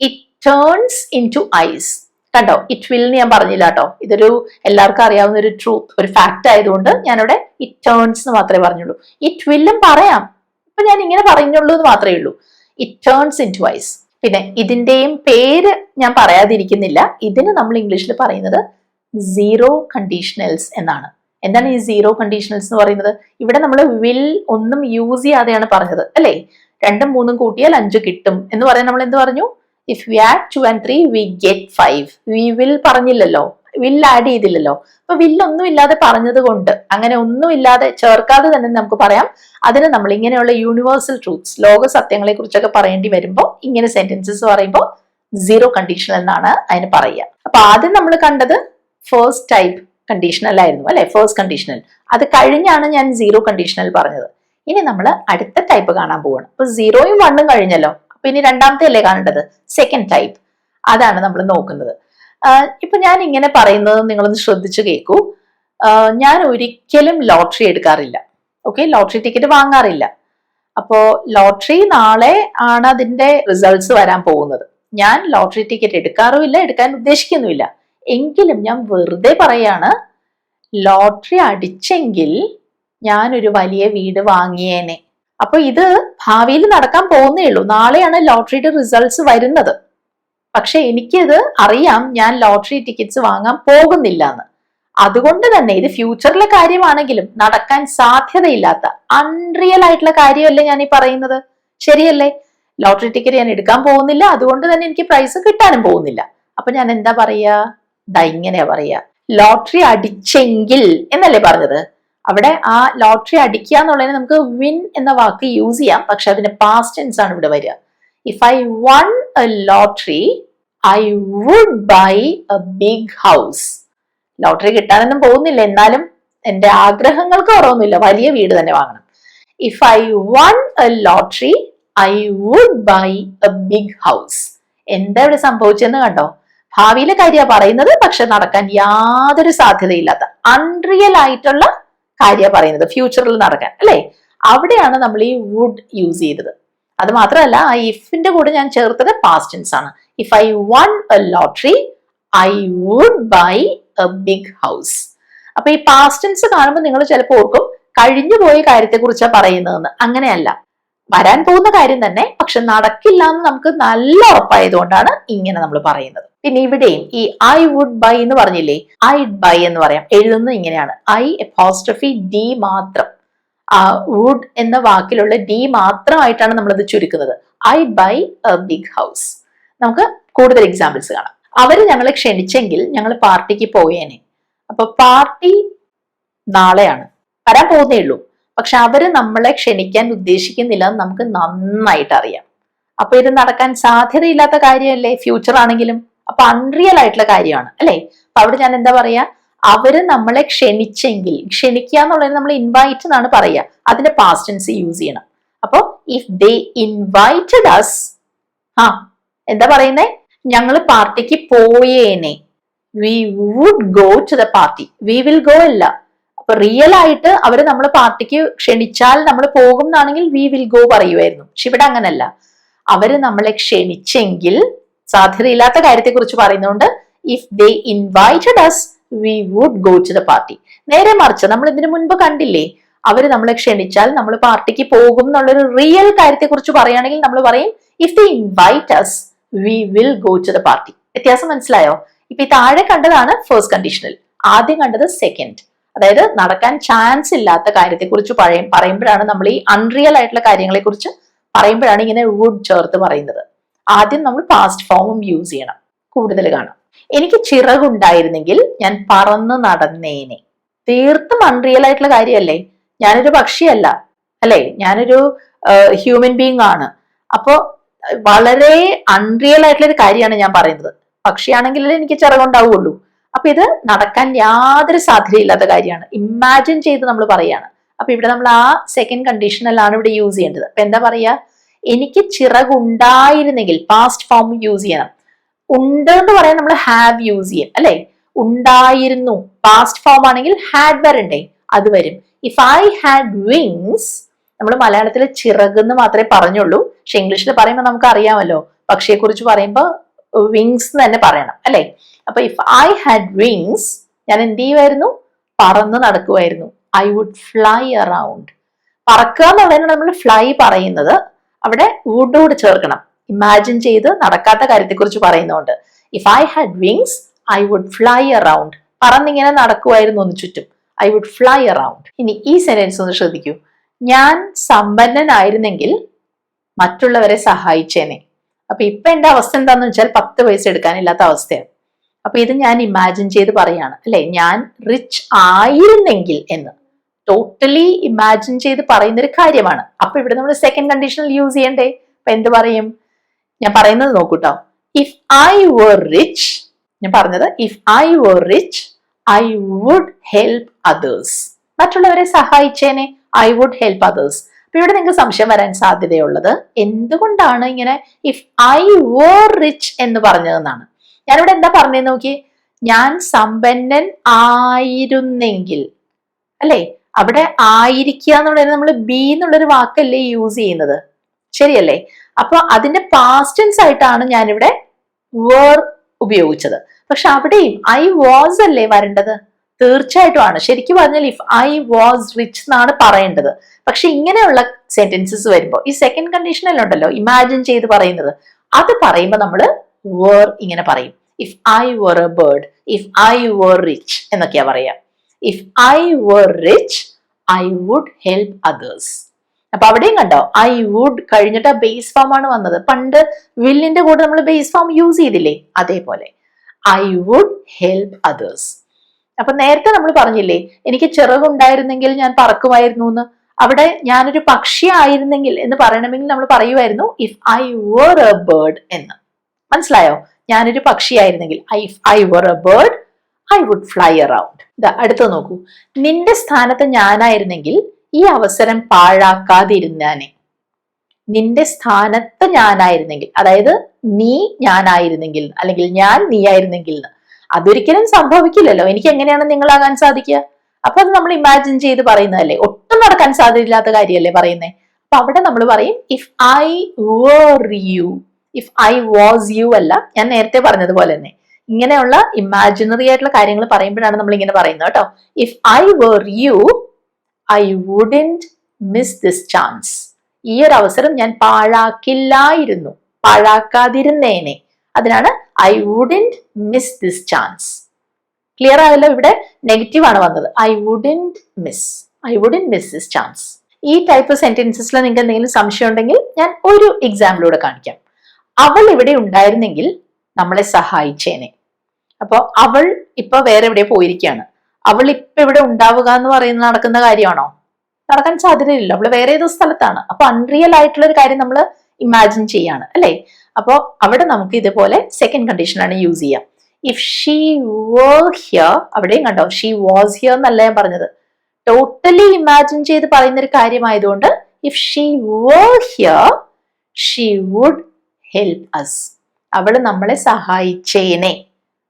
it turns into ice. കണ്ടോ? ഇറ്റ് വിൽ ഞാൻ പറഞ്ഞില്ല കേട്ടോ. ഇതൊരു എല്ലാവർക്കും അറിയാവുന്ന ഒരു ട്രൂത്ത്, ഒരു ഫാക്ട് ആയതുകൊണ്ട് ഞാനിവിടെ ഇറ്റ് ടേൺസ് എന്ന് മാത്രമേ പറഞ്ഞുള്ളൂ. ഇറ്റ് വില്ലും പറയാം. ഇപ്പൊ ഞാൻ ഇങ്ങനെ പറഞ്ഞുള്ളൂ എന്ന് മാത്രമേ ഉള്ളൂ. It turns into ice. പിന്നെ ഇതിന്റെയും പേര് ഞാൻ പറയാതിരിക്കുന്നില്ല. ഇതിന് നമ്മൾ ഇംഗ്ലീഷിൽ പറയുന്നത് സീറോ കണ്ടീഷണൽസ് എന്നാണ്. എന്താണ് ഈ സീറോ കണ്ടീഷണൽസ് എന്ന് പറയുന്നത്? ഇവിടെ നമ്മൾ വിൽ ഒന്നും യൂസ് ചെയ്യാതെയാണ് പറഞ്ഞത് അല്ലേ? 2ഉം 3ഉം കൂട്ടിയാൽ 5 കിട്ടും എന്ന് പറയാൻ നമ്മൾ എന്ത് പറഞ്ഞു? If we add 2 and 3 we get 5. We will പറഞ്ഞില്ലല്ലോ, വിൽ ആഡ് ചെയ്തില്ലല്ലോ. അപ്പൊ വില്ലൊന്നും ഇല്ലാതെ പറഞ്ഞത് കൊണ്ട്, അങ്ങനെ ഒന്നും ഇല്ലാതെ ചേർക്കാതെ തന്നെ നമുക്ക് പറയാം. അതിന് നമ്മൾ ഇങ്ങനെയുള്ള യൂണിവേഴ്സൽ ട്രൂത്ത്സ്, ലോക സത്യങ്ങളെ കുറിച്ചൊക്കെ പറയേണ്ടി വരുമ്പോൾ ഇങ്ങനെ സെന്റൻസസ് പറയുമ്പോൾ സീറോ കണ്ടീഷണൽ എന്നാണ് അതിന് പറയുക. അപ്പൊ ആദ്യം നമ്മൾ കണ്ടത് ഫസ്റ്റ് ടൈപ്പ് കണ്ടീഷണൽ ആയിരുന്നു അല്ലെ? First conditional. അത് കഴിഞ്ഞാണ് ഞാൻ സീറോ കണ്ടീഷണൽ പറഞ്ഞത്. ഇനി നമ്മൾ അടുത്ത ടൈപ്പ് കാണാൻ പോവാണ്. അപ്പൊ 0ഉം 1ഉം കഴിഞ്ഞല്ലോ. അപ്പൊ ഇനി രണ്ടാമത്തെ അല്ലേ കാണേണ്ടത്? Second type. അതാണ് നമ്മൾ നോക്കുന്നത്. ഇപ്പൊ ഞാൻ ഇങ്ങനെ പറയുന്നത് നിങ്ങളൊന്ന് ശ്രദ്ധിച്ചു കേൾക്കൂ. ഞാൻ ഒരിക്കലും ലോട്ടറി എടുക്കാറില്ല. ഓക്കെ, ലോട്ടറി ടിക്കറ്റ് വാങ്ങാറില്ല. അപ്പോ ലോട്ടറി നാളെ ആണ് അതിന്റെ റിസൾട്ട്സ് വരാൻ പോകുന്നത്. ഞാൻ ലോട്ടറി ടിക്കറ്റ് എടുക്കാറുമില്ല, എടുക്കാൻ ഉദ്ദേശിക്കുന്നുമില്ല. എങ്കിലും ഞാൻ വെറുതെ പറയാണ്, ലോട്ടറി അടിച്ചെങ്കിൽ ഞാൻ ഒരു വലിയ വീട് വാങ്ങിയേനെ. അപ്പൊ ഇത് ഭാവിയിൽ നടക്കാൻ പോകുന്നേ ഉള്ളൂ. നാളെയാണ് ലോട്ടറിയുടെ റിസൾട്ട്സ് വരുന്നത്. പക്ഷെ എനിക്കിത് അറിയാം, ഞാൻ ലോട്ടറി ടിക്കറ്റ്സ് വാങ്ങാൻ പോകുന്നില്ല എന്ന്. അതുകൊണ്ട് തന്നെ ഇത് ഫ്യൂച്ചറിലെ കാര്യമാണെങ്കിലും നടക്കാൻ സാധ്യതയില്ലാത്ത അൺറിയൽ ആയിട്ടുള്ള കാര്യമല്ലേ ഞാൻ ഈ പറയുന്നത്, ശരിയല്ലേ? ലോട്ടറി ടിക്കറ്റ് ഞാൻ എടുക്കാൻ പോകുന്നില്ല, അതുകൊണ്ട് തന്നെ എനിക്ക് പ്രൈസ് കിട്ടാനും പോകുന്നില്ല. അപ്പൊ ഞാൻ എന്താ പറയാ? ഇങ്ങനെയാ പറയാ, ലോട്ടറി അടിച്ചെങ്കിൽ എന്നല്ലേ പറഞ്ഞത്. അവിടെ ആ ലോട്ടറി അടിക്കുക എന്നുള്ളതിന് നമുക്ക് വിൻ എന്ന വാക്ക് യൂസ് ചെയ്യാം, പക്ഷെ അതിന്റെ പാസ്റ്റ് ടെൻസ് ആണ് ഇവിടെ വരിക. If I won a lottery I would buy a big house. Lottery കിട്ടാനൊന്നും പോകുന്നില്ല, എന്നാലും എന്റെ ആഗ്രഹങ്ങൾക്ക് കുറവൊന്നുമില്ല, വലിയ വീട് തന്നെ വാങ്ങണം. If I won a lottery I would buy a big house. എന്താ ഇവിടെ സംഭവിച്ചെന്ന് കണ്ടോ? ഭാവിയിലെ കാര്യമാണ് പറയുന്നത്, പക്ഷെ നടക്കാൻ യാതൊരു സാധ്യതയില്ലാത്ത അൺറിയൽ ആയിട്ടുള്ള കാര്യമാണ് പറയുന്നത്, ഫ്യൂച്ചറിൽ നടക്കാൻ, അല്ലെ? അവിടെയാണ് നമ്മൾ ഈ വുഡ് യൂസ് ചെയ്തത്. അത് മാത്രമല്ല, ആ ഇഫിന്റെ കൂടെ ഞാൻ ചേർത്തത് പാസ്റ്റ് ടെൻസ് ആണ്. If I won a lottery I would buy a big house. അപ്പൊ ഈ പാസ്റ്റ് ടെൻസ് കാണുമ്പോൾ നിങ്ങൾ ചിലപ്പോൾ ഓർക്കും കഴിഞ്ഞു പോയ കാര്യത്തെ കുറിച്ചാണ് പറയുന്നതെന്ന്. അങ്ങനെയല്ല, വരാൻ പോകുന്ന കാര്യം തന്നെ, പക്ഷെ നടക്കില്ല എന്ന് നമുക്ക് നല്ല ഉറപ്പായതുകൊണ്ടാണ് ഇങ്ങനെ നമ്മൾ പറയുന്നത്. പിന്നെ ഇവിടെയും ഈ ഐ വുഡ് ബൈ എന്ന് പറഞ്ഞില്ലേ, ഐ ബൈ എന്ന് പറയാം. എഴുതുന്നത് ഇങ്ങനെയാണ്, ഐ അപ്പോസ്ട്രഫി ഡി മാത്രം. വുഡ് എന്ന വാക്കിലുള്ള ഡി മാത്രമായിട്ടാണ് നമ്മളത് ചുരുക്കുന്നത്. I buy a big house. നമുക്ക് കൂടുതൽ എക്സാമ്പിൾസ് കാണാം. അവര് ഞങ്ങളെ ക്ഷണിച്ചെങ്കിൽ ഞങ്ങൾ പാർട്ടിക്ക് പോയേനെ. അപ്പൊ പാർട്ടി നാളെയാണ്, വരാൻ പോകുന്നേ ഉള്ളൂ, പക്ഷെ അവര് നമ്മളെ ക്ഷണിക്കാൻ ഉദ്ദേശിക്കുന്നില്ല എന്ന് നമുക്ക് നന്നായിട്ട് അറിയാം. അപ്പൊ ഇത് നടക്കാൻ സാധ്യതയില്ലാത്ത കാര്യമല്ലേ, ഫ്യൂച്ചർ ആണെങ്കിലും. അപ്പൊ അൺറിയൽ ആയിട്ടുള്ള കാര്യമാണ്, അല്ലെ? അപ്പൊ അവിടെ ഞാൻ എന്താ പറയാ, അവര് നമ്മളെ ക്ഷണിച്ചെങ്കിൽ, ക്ഷണിക്കുക എന്നുള്ളത് നമ്മൾ ഇൻവൈറ്റ് എന്നാണ് പറയുക, അതിന്റെ പാസ്റ്റ് ടെൻസ് യൂസ് ചെയ്യണം. അപ്പൊ ഇഫ് ദേ ഇൻവൈറ്റഡ് അസ്, എന്താ പറയുന്നേ, ഞങ്ങൾ പാർട്ടിക്ക് പോയേനെ. We would go to the party. We will go അല്ല. അപ്പൊ റിയൽ ആയിട്ട് അവര് നമ്മളെ പാർട്ടിക്ക് ക്ഷണിച്ചാൽ നമ്മൾ പോകും എന്നാണെങ്കിൽ വി വിൽ ഗോ പറയുമായിരുന്നു. പക്ഷെ ഇവിടെ അങ്ങനല്ല. അവര് നമ്മളെ ക്ഷണിച്ചെങ്കിൽ, സാധ്യതയില്ലാത്ത കാര്യത്തെ കുറിച്ച് പറയുന്നതുകൊണ്ട് if they invited us we would go to the party. നേരെ മറിച്ച് നമ്മൾ ഇതിനു മുൻപ് കണ്ടില്ലേ, അവര് നമ്മളെ ക്ഷണിച്ചാൽ നമ്മൾ പാർട്ടിക്ക് പോകും എന്നുള്ളൊരു റിയൽ കാര്യത്തെ കുറിച്ച് പറയുകയാണെങ്കിൽ നമ്മൾ പറയും if they invite us we will go to the party. വ്യത്യാസം മനസ്സിലായോ? ഇപ്പൊ ഈ താഴെ കണ്ടതാണ് ഫസ്റ്റ് കണ്ടീഷണൽ, ആദ്യം കണ്ടത് സെക്കൻഡ്. അതായത് നടക്കാൻ ചാൻസ് ഇല്ലാത്ത കാര്യത്തെ കുറിച്ച് പറയുമ്പോഴാണ് നമ്മൾ ഈ അൺറിയൽ ആയിട്ടുള്ള കാര്യങ്ങളെ കുറിച്ച് പറയുമ്പോഴാണ് ഇങ്ങനെ വുഡ് ചേർത്ത് പറയുന്നത്. ആദ്യം നമ്മൾ പാസ്റ്റ് ഫോമും യൂസ് ചെയ്യണം. കൂടുതൽ കാണാം. എനിക്ക് ചിറകുണ്ടായിരുന്നെങ്കിൽ ഞാൻ പറന്ന് നടന്നേനെ. തീർത്തും അൺറിയൽ ആയിട്ടുള്ള കാര്യമല്ലേ? ഞാനൊരു പക്ഷിയല്ല, അല്ലെ? ഞാനൊരു ഹ്യൂമൻ ബീങ് ആണ്. അപ്പോ വളരെ അൺറിയൽ ആയിട്ടുള്ള ഒരു കാര്യമാണ് ഞാൻ പറയുന്നത്. പക്ഷിയാണെങ്കിലേ എനിക്ക് ചിറകുണ്ടാവുള്ളൂ. അപ്പൊ ഇത് നടക്കാൻ യാതൊരു സാധ്യതയില്ലാത്ത കാര്യമാണ്. ഇമാജിൻ ചെയ്ത് നമ്മൾ പറയാണ്. അപ്പൊ ഇവിടെ നമ്മൾ ആ സെക്കൻഡ് കണ്ടീഷനിലാണ് ഇവിടെ യൂസ് ചെയ്യേണ്ടത്. അപ്പൊ എന്താ പറയാ, എനിക്ക് ചിറകുണ്ടായിരുന്നെങ്കിൽ പാസ്റ്റ് ഫോം യൂസ് ചെയ്യണം. ഉണ്ട് എന്ന് പറയാൻ നമ്മൾ ഹാവ് യൂസ് ചെയ്യും, അല്ലെ? ഉണ്ടായിരുന്നു പാസ്റ്റ് ഫോം ആണെങ്കിൽ ഹാഡ് വരണ്ടേ, അത് വരും. ഇഫ് ഐ ഹാഡ് വിങ്സ്, നമ്മൾ മലയാളത്തിൽ ചിറക് എന്ന് മാത്രമേ പറഞ്ഞുള്ളൂ, പക്ഷെ ഇംഗ്ലീഷിൽ പറയുമ്പോൾ നമുക്ക് അറിയാമല്ലോ, പക്ഷിയെ കുറിച്ച് പറയുമ്പോൾ വിങ്സ് തന്നെ പറയണം, അല്ലെ? അപ്പൊ ഇഫ് ഐ ഹാഡ് വിങ്സ്, ഞാൻ എന്ത് ചെയ്യുമായിരുന്നു? പറന്ന് നടക്കുമായിരുന്നു. I would fly around. പറക്കുക എന്നുള്ളതിനാണ് നമ്മൾ ഫ്ലൈ പറയുന്നത്. അവിടെ വുഡ് കൂടെ ചേർക്കണം. ഇമാജിൻ ചെയ്ത് നടക്കാത്ത കാര്യത്തെക്കുറിച്ച് പറയുന്നുണ്ട്. If I had wings I would fly around. പറന്നിങ്ങനെ നടക്കുമായിരുന്നു ഒന്ന് ചുറ്റും. I would fly around. ഇനി ഈ സെന്റൻസ് ഒന്ന് ശ്രദ്ധിക്കൂ. ഞാൻ സമ്പന്നനായിരുന്നെങ്കിൽ മറ്റുള്ളവരെ സഹായിച്ചേനെ. അപ്പൊ ഇപ്പൊ എന്റെ അവസ്ഥ എന്താന്ന് വെച്ചാൽ 10 പൈസ എടുക്കാനില്ലാത്ത അവസ്ഥയാണ്. അപ്പൊ ഇത് ഞാൻ ഇമാജിൻ ചെയ്ത് പറയാണ്, അല്ലെ? ഞാൻ റിച്ച് ആയിരുന്നെങ്കിൽ എന്ന് ടോട്ടലി ഇമാജിൻ ചെയ്ത് പറയുന്ന ഒരു കാര്യമാണ്. അപ്പൊ ഇവിടെ നമ്മൾ സെക്കൻഡ് കണ്ടീഷണൽ യൂസ് ചെയ്യണ്ടേ? അപ്പൊ എന്ത് പറയും? ഞാൻ പറയുന്നത് നോക്കൂട്ടോ. ഇഫ് ഐ വർ റിച്ച്, ഞാൻ പറഞ്ഞത് if I were rich I would help others. മറ്റുള്ളവരെ സഹായിച്ചേനെ, ഐ വുഡ് ഹെൽപ്പ് അതേഴ്സ്. അപ്പൊ ഇവിടെ നിങ്ങൾക്ക് സംശയം വരാൻ സാധ്യതയുള്ളത് എന്തുകൊണ്ടാണ് ഇങ്ങനെ ഇഫ് ഐ വർ റിച്ച് എന്ന് പറഞ്ഞതെന്നാണ്. ഞാനിവിടെ എന്താ പറഞ്ഞതെന്ന് നോക്കി, ഞാൻ സമ്പന്നൻ ആയിരുന്നെങ്കിൽ, അല്ലെ? അവിടെ ആയിരിക്കുക എന്നുള്ളത് നമ്മൾ ബി എന്നുള്ളൊരു വാക്കല്ലേ യൂസ് ചെയ്യുന്നത്, ശരിയല്ലേ? അപ്പൊ അതിന്റെ പാസ്റ്റ് ടെൻസ് ആയിട്ടാണ് ഞാനിവിടെ വേർ ഉപയോഗിച്ചത്. പക്ഷെ അവിടെയും ഐ വാസ് അല്ലേ വരേണ്ടത്? തീർച്ചയായിട്ടും ആണ്. ശരിക്കും പറഞ്ഞാൽ ഇഫ് ഐ വാസ് റിച്ച് എന്നാണ് പറയേണ്ടത്. പക്ഷെ ഇങ്ങനെയുള്ള സെന്റൻസസ് വരുമ്പോൾ ഈ സെക്കൻഡ് കണ്ടീഷനിലുണ്ടല്ലോ ഇമാജിൻ ചെയ്ത് പറയുന്നത്, അത് പറയുമ്പോൾ നമ്മൾ were ഇങ്ങനെ പറയും. If I were a bird, if I were rich എന്നൊക്കെയാ പറയാ. If I were rich, I would help others. അപ്പൊ അവിടെയും കണ്ടോ, ഐ വുഡ് കഴിഞ്ഞിട്ട് ബേസ് ഫോം ആണ് വന്നത്. പണ്ട് വില്ലിന്റെ കൂടെ നമ്മൾ ബേസ് ഫോം യൂസ് ചെയ്തില്ലേ, അതേപോലെ ഐ വുഡ് ഹെൽപ്പ് അതേഴ്സ്. അപ്പൊ നേരത്തെ നമ്മൾ പറഞ്ഞില്ലേ, എനിക്ക് ചിറകുണ്ടായിരുന്നെങ്കിൽ ഞാൻ പറക്കുമായിരുന്നു എന്ന്. അവിടെ ഞാനൊരു പക്ഷി ആയിരുന്നെങ്കിൽ എന്ന് പറയണമെങ്കിൽ നമ്മൾ പറയുമായിരുന്നു if I were a bird എന്ന്. മനസ്സിലായോ? ഞാനൊരു പക്ഷിയായിരുന്നെങ്കിൽ if I were a bird I would fly around. അടുത്ത് നോക്കൂ, നിന്റെ സ്ഥാനത്ത് ഞാനായിരുന്നെങ്കിൽ ഈ അവസരം പാഴാക്കാതിരുന്നാനെ. നിന്റെ സ്ഥാനത്ത് ഞാനായിരുന്നെങ്കിൽ, അതായത് നീ ഞാനായിരുന്നെങ്കിൽ അല്ലെങ്കിൽ ഞാൻ നീ ആയിരുന്നെങ്കിൽ. അതൊരിക്കലും സംഭവിക്കില്ലല്ലോ. എനിക്ക് എങ്ങനെയാണ് നിങ്ങളാകാൻ സാധിക്കുക? അപ്പൊ അത് നമ്മൾ ഇമാജിൻ ചെയ്ത് പറയുന്നതല്ലേ, ഒട്ടും നടക്കാൻ സാധ്യതയില്ലാത്ത കാര്യമല്ലേ പറയുന്നേ. അപ്പൊ അവിടെ നമ്മൾ പറയും if I were you, if I was you അല്ല, ഞാൻ നേരത്തെ പറഞ്ഞതുപോലെ തന്നെ ഇങ്ങനെയുള്ള ഇമാജിനറി ആയിട്ടുള്ള കാര്യങ്ങൾ പറയുമ്പോഴാണ് നമ്മൾ ഇങ്ങനെ പറയുന്നത് കേട്ടോ. If I were you I wouldn't miss this chance. ഈ ഒരു അവസരം ഞാൻ പാഴാക്കില്ലായിരുന്നു, പാഴാക്കാതിരുന്നേനെ. അതിനാണ് I wouldn't miss this chance. Clear ആയല്ലോ? ഇവിടെ നെഗറ്റീവ് ആണ് വന്നത്. I wouldn't miss this chance. ഈ ടൈപ്പ് സെന്റൻസസിൽ നിങ്ങൾക്ക് എന്തെങ്കിലും സംശയം ഉണ്ടെങ്കിൽ ഞാൻ ഒരു എക്സാമ്പിളൂടെ കാണിക്കാം. അവൾ ഇവിടെ ഉണ്ടായിരുന്നെങ്കിൽ നമ്മളെ സഹായിച്ചേനെ. അപ്പൊ അവൾ ഇപ്പൊ വേറെ എവിടെ പോയിരിക്കുകയാണ്. അവൾ ഇപ്പൊ ഇവിടെ ഉണ്ടാവുക എന്ന് പറയുന്നത് നടക്കുന്ന കാര്യമാണോ? നടക്കാൻ സാധ്യതയില്ല. അവള് വേറെ ഏതോ സ്ഥലത്താണ്. അപ്പൊ അൺറിയൽ ആയിട്ടുള്ള ഒരു കാര്യം നമ്മൾ ഇമാജിൻ ചെയ്യാണ് അല്ലെ. അപ്പൊ അവിടെ നമുക്ക് ഇതുപോലെ സെക്കൻഡ് കണ്ടീഷനാണ് യൂസ് ചെയ്യാം. ഇഫ് ഷീ വർ ഹിയർ, അവിടെയും കണ്ടോ ഷീ വാസ് ഹിയർ എന്നല്ല ഞാൻ പറഞ്ഞത്. ടോട്ടലി ഇമാജിൻ ചെയ്ത് പറയുന്ന ഒരു കാര്യമായതുകൊണ്ട് if she were here she would help us. അവള് നമ്മളെ സഹായിച്ചേനെ.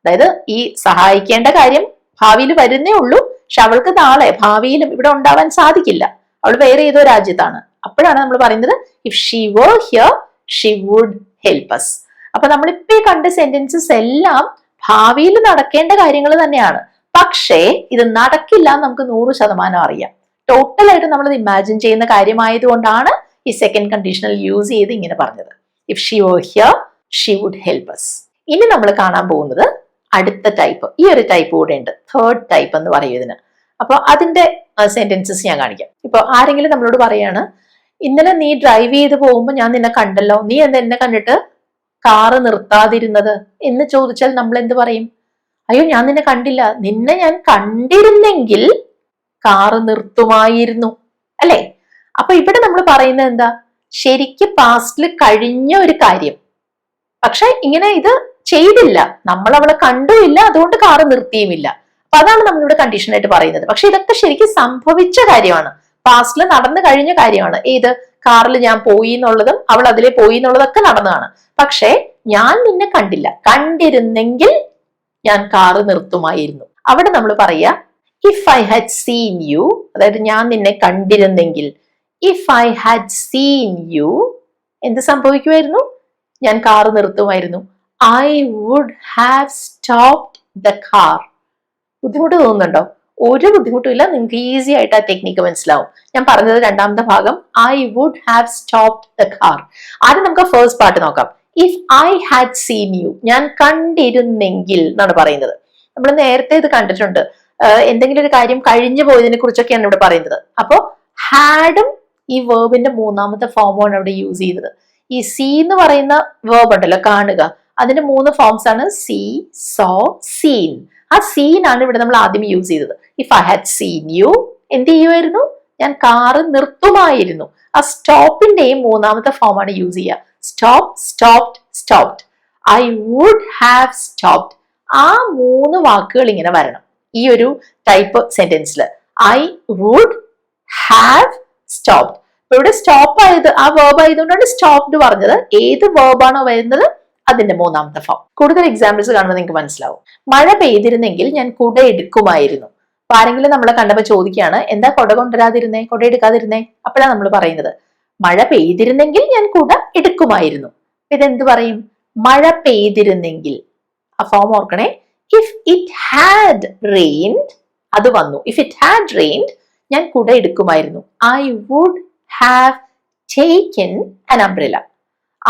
അതായത് ഈ സഹായിക്കേണ്ട കാര്യം ഭാവിയിൽ വരുന്നേ ഉള്ളൂ, പക്ഷെ അവൾക്ക് നാളെ ഭാവിയിലും ഇവിടെ ഉണ്ടാവാൻ സാധിക്കില്ല. അവൾ വേറെ ഏതോ രാജ്യത്താണ്. അപ്പോഴാണ് നമ്മൾ പറയുന്നത് if she were here she would help us. അപ്പൊ നമ്മളിപ്പോ ഈ കണ്ട സെന്റൻസസ് എല്ലാം ഭാവിയിൽ നടക്കേണ്ട കാര്യങ്ങൾ തന്നെയാണ്. പക്ഷേ ഇത് നടക്കില്ല എന്ന് നമുക്ക് 100% അറിയാം. ടോട്ടലായിട്ട് നമ്മളത് ഇമാജിൻ ചെയ്യുന്ന കാര്യമായതുകൊണ്ടാണ് ഈ സെക്കൻഡ് കണ്ടീഷണൽ യൂസ് ചെയ്ത് ഇങ്ങനെ പറഞ്ഞത്. If she were here she would help us. ഇനി നമ്മൾ കാണാൻ പോകുന്നത് അടുത്ത ടൈപ്പ്. ഈ ഒരു ടൈപ്പ് കൂടെ ഉണ്ട്, തേർഡ് ടൈപ്പ് എന്ന് പറയും ഇതിന്. അപ്പൊ അതിന്റെ സെന്റൻസസ് ഞാൻ കാണിക്കാം. ഇപ്പൊ ആരെങ്കിലും നമ്മളോട് പറയാണ്, ഇന്നലെ നീ ഡ്രൈവ് ചെയ്ത് പോകുമ്പോൾ ഞാൻ നിന്നെ കണ്ടല്ലോ, നീ എന്താ എന്നെ കണ്ടിട്ട് കാറ് നിർത്താതിരുന്നത് എന്ന് ചോദിച്ചാൽ നമ്മൾ എന്ത് പറയും? അയ്യോ ഞാൻ നിന്നെ കണ്ടില്ല, നിന്നെ ഞാൻ കണ്ടിരുന്നെങ്കിൽ കാറ് നിർത്തുമായിരുന്നു അല്ലെ. അപ്പൊ ഇവിടെ നമ്മൾ പറയുന്നത് എന്താ? ശരിക്ക് പാസ്റ്റിൽ കഴിഞ്ഞ ഒരു കാര്യം, പക്ഷെ ഇങ്ങനെ ഇത് ചെയ്തില്ല, നമ്മൾ അവളെ കണ്ടുമില്ല, അതുകൊണ്ട് കാറ് നിർത്തിയുമില്ല. അപ്പൊ അതാണ് നമ്മളിവിടെ കണ്ടീഷനായിട്ട് പറയുന്നത്. പക്ഷെ ഇതൊക്കെ ശരിക്കും സംഭവിച്ച കാര്യമാണ്, പാസ്റ്റിൽ നടന്നു കഴിഞ്ഞ കാര്യമാണ്. ഏത്? കാറിൽ ഞാൻ പോയി എന്നുള്ളതും അവൾ അതിലെ പോയി എന്നുള്ളതൊക്കെ നടന്നതാണ്. പക്ഷെ ഞാൻ നിന്നെ കണ്ടില്ല, കണ്ടിരുന്നെങ്കിൽ ഞാൻ കാറ് നിർത്തുമായിരുന്നു. അവിടെ നമ്മൾ പറയാ if I had seen you, അതായത് ഞാൻ നിന്നെ കണ്ടിരുന്നെങ്കിൽ, if I had seen you എന്ത് സംഭവിക്കുമായിരുന്നു? ഞാൻ കാറ് നിർത്തുമായിരുന്നു. I would have stopped the car. ബുദ്ധിമുട്ട് തോന്നുന്നുണ്ടോ? ഒരു ബുദ്ധിമുട്ടും ഇല്ല, നിങ്ങൾക്ക് ഈസി ആയിട്ട് ആ ടെക്നിക്ക് മനസ്സിലാവും. ഞാൻ പറഞ്ഞത് രണ്ടാമത്തെ ഭാഗം I would have stopped the car. ആദ്യം നമുക്ക് ഫസ്റ്റ് പാർട്ട് നോക്കാം. If I had seen you, ഞാൻ കണ്ടിരുന്നെങ്കിൽ എന്നാണ് പറയുന്നത്. നമ്മൾ നേരത്തെ ഇത് കണ്ടിട്ടുണ്ട്, എന്തെങ്കിലും ഒരു കാര്യം കഴിഞ്ഞു പോയതിനെ കുറിച്ചൊക്കെയാണ് ഇവിടെ പറയുന്നത്. അപ്പോ ഹാഡും ഈ വേർബിന്റെ മൂന്നാമത്തെ ഫോമാണ് ഇവിടെ യൂസ് ചെയ്തത്. ഈ സീ എന്ന് പറയുന്ന വേർബ് ഉണ്ടല്ലോ, കാണുക, അതിന്റെ 3 ഫോംസ് ആണ് സീ, സോ, സീൻ. ആ സീൻ ആണ് ഇവിടെ നമ്മൾ ആദ്യം യൂസ് ചെയ്തത്. If I had seen you എന്ത് ചെയ്യുമായിരുന്നു? ഞാൻ കാറ് നിർത്തുമായിരുന്നു. ആ സ്റ്റോപ്പിന്റെയും മൂന്നാമത്തെ ഫോമാണ് യൂസ് ചെയ്യുക. Stop, stopped, stopped. I would have stopped. ആ 3 വാക്കുകൾ ഇങ്ങനെ വരണം ഈ ഒരു ടൈപ്പ് സെന്റൻസിൽ. I would have stopped. ഇവിടെ സ്റ്റോപ്പ് ആയത് ആ വേർബ് ആയതുകൊണ്ടാണ് സ്റ്റോപ്ഡ് പറഞ്ഞത്. ഏത് വേർബാണോ വരുന്നത് അതിന്റെ മൂന്നാമത്തെ ഫോം. കൂടുതൽ എക്സാമ്പിൾസ് കാണുമ്പോൾ നിങ്ങൾക്ക് മനസ്സിലാവും. മഴ പെയ്തിരുന്നെങ്കിൽ ഞാൻ കുട എടുക്കുമായിരുന്നു. അപ്പൊ ആരെങ്കിലും നമ്മളെ കണ്ടപ്പോ ചോദിക്കുകയാണ്, എന്താ കുട കൊണ്ടുവരാതിരുന്നേ, കുട എടുക്കാതിരുന്നേ? അപ്പോഴാണ് നമ്മൾ പറയുന്നത് മഴ പെയ്തിരുന്നെങ്കിൽ ഞാൻ കുട എടുക്കുമായിരുന്നു. ഇതെന്ത് പറയും? മഴ പെയ്തിരുന്നെങ്കിൽ. ആ ഫോം ഓർക്കണേ. ഇഫ് ഇറ്റ് ഹാഡ് റെയിൻഡ്, അത് വന്നു. ഇഫ് ഇറ്റ് ഹാഡ് റെയിൻഡ് ഞാൻ കുട എടുക്കുമായിരുന്നു. I would have taken an umbrella.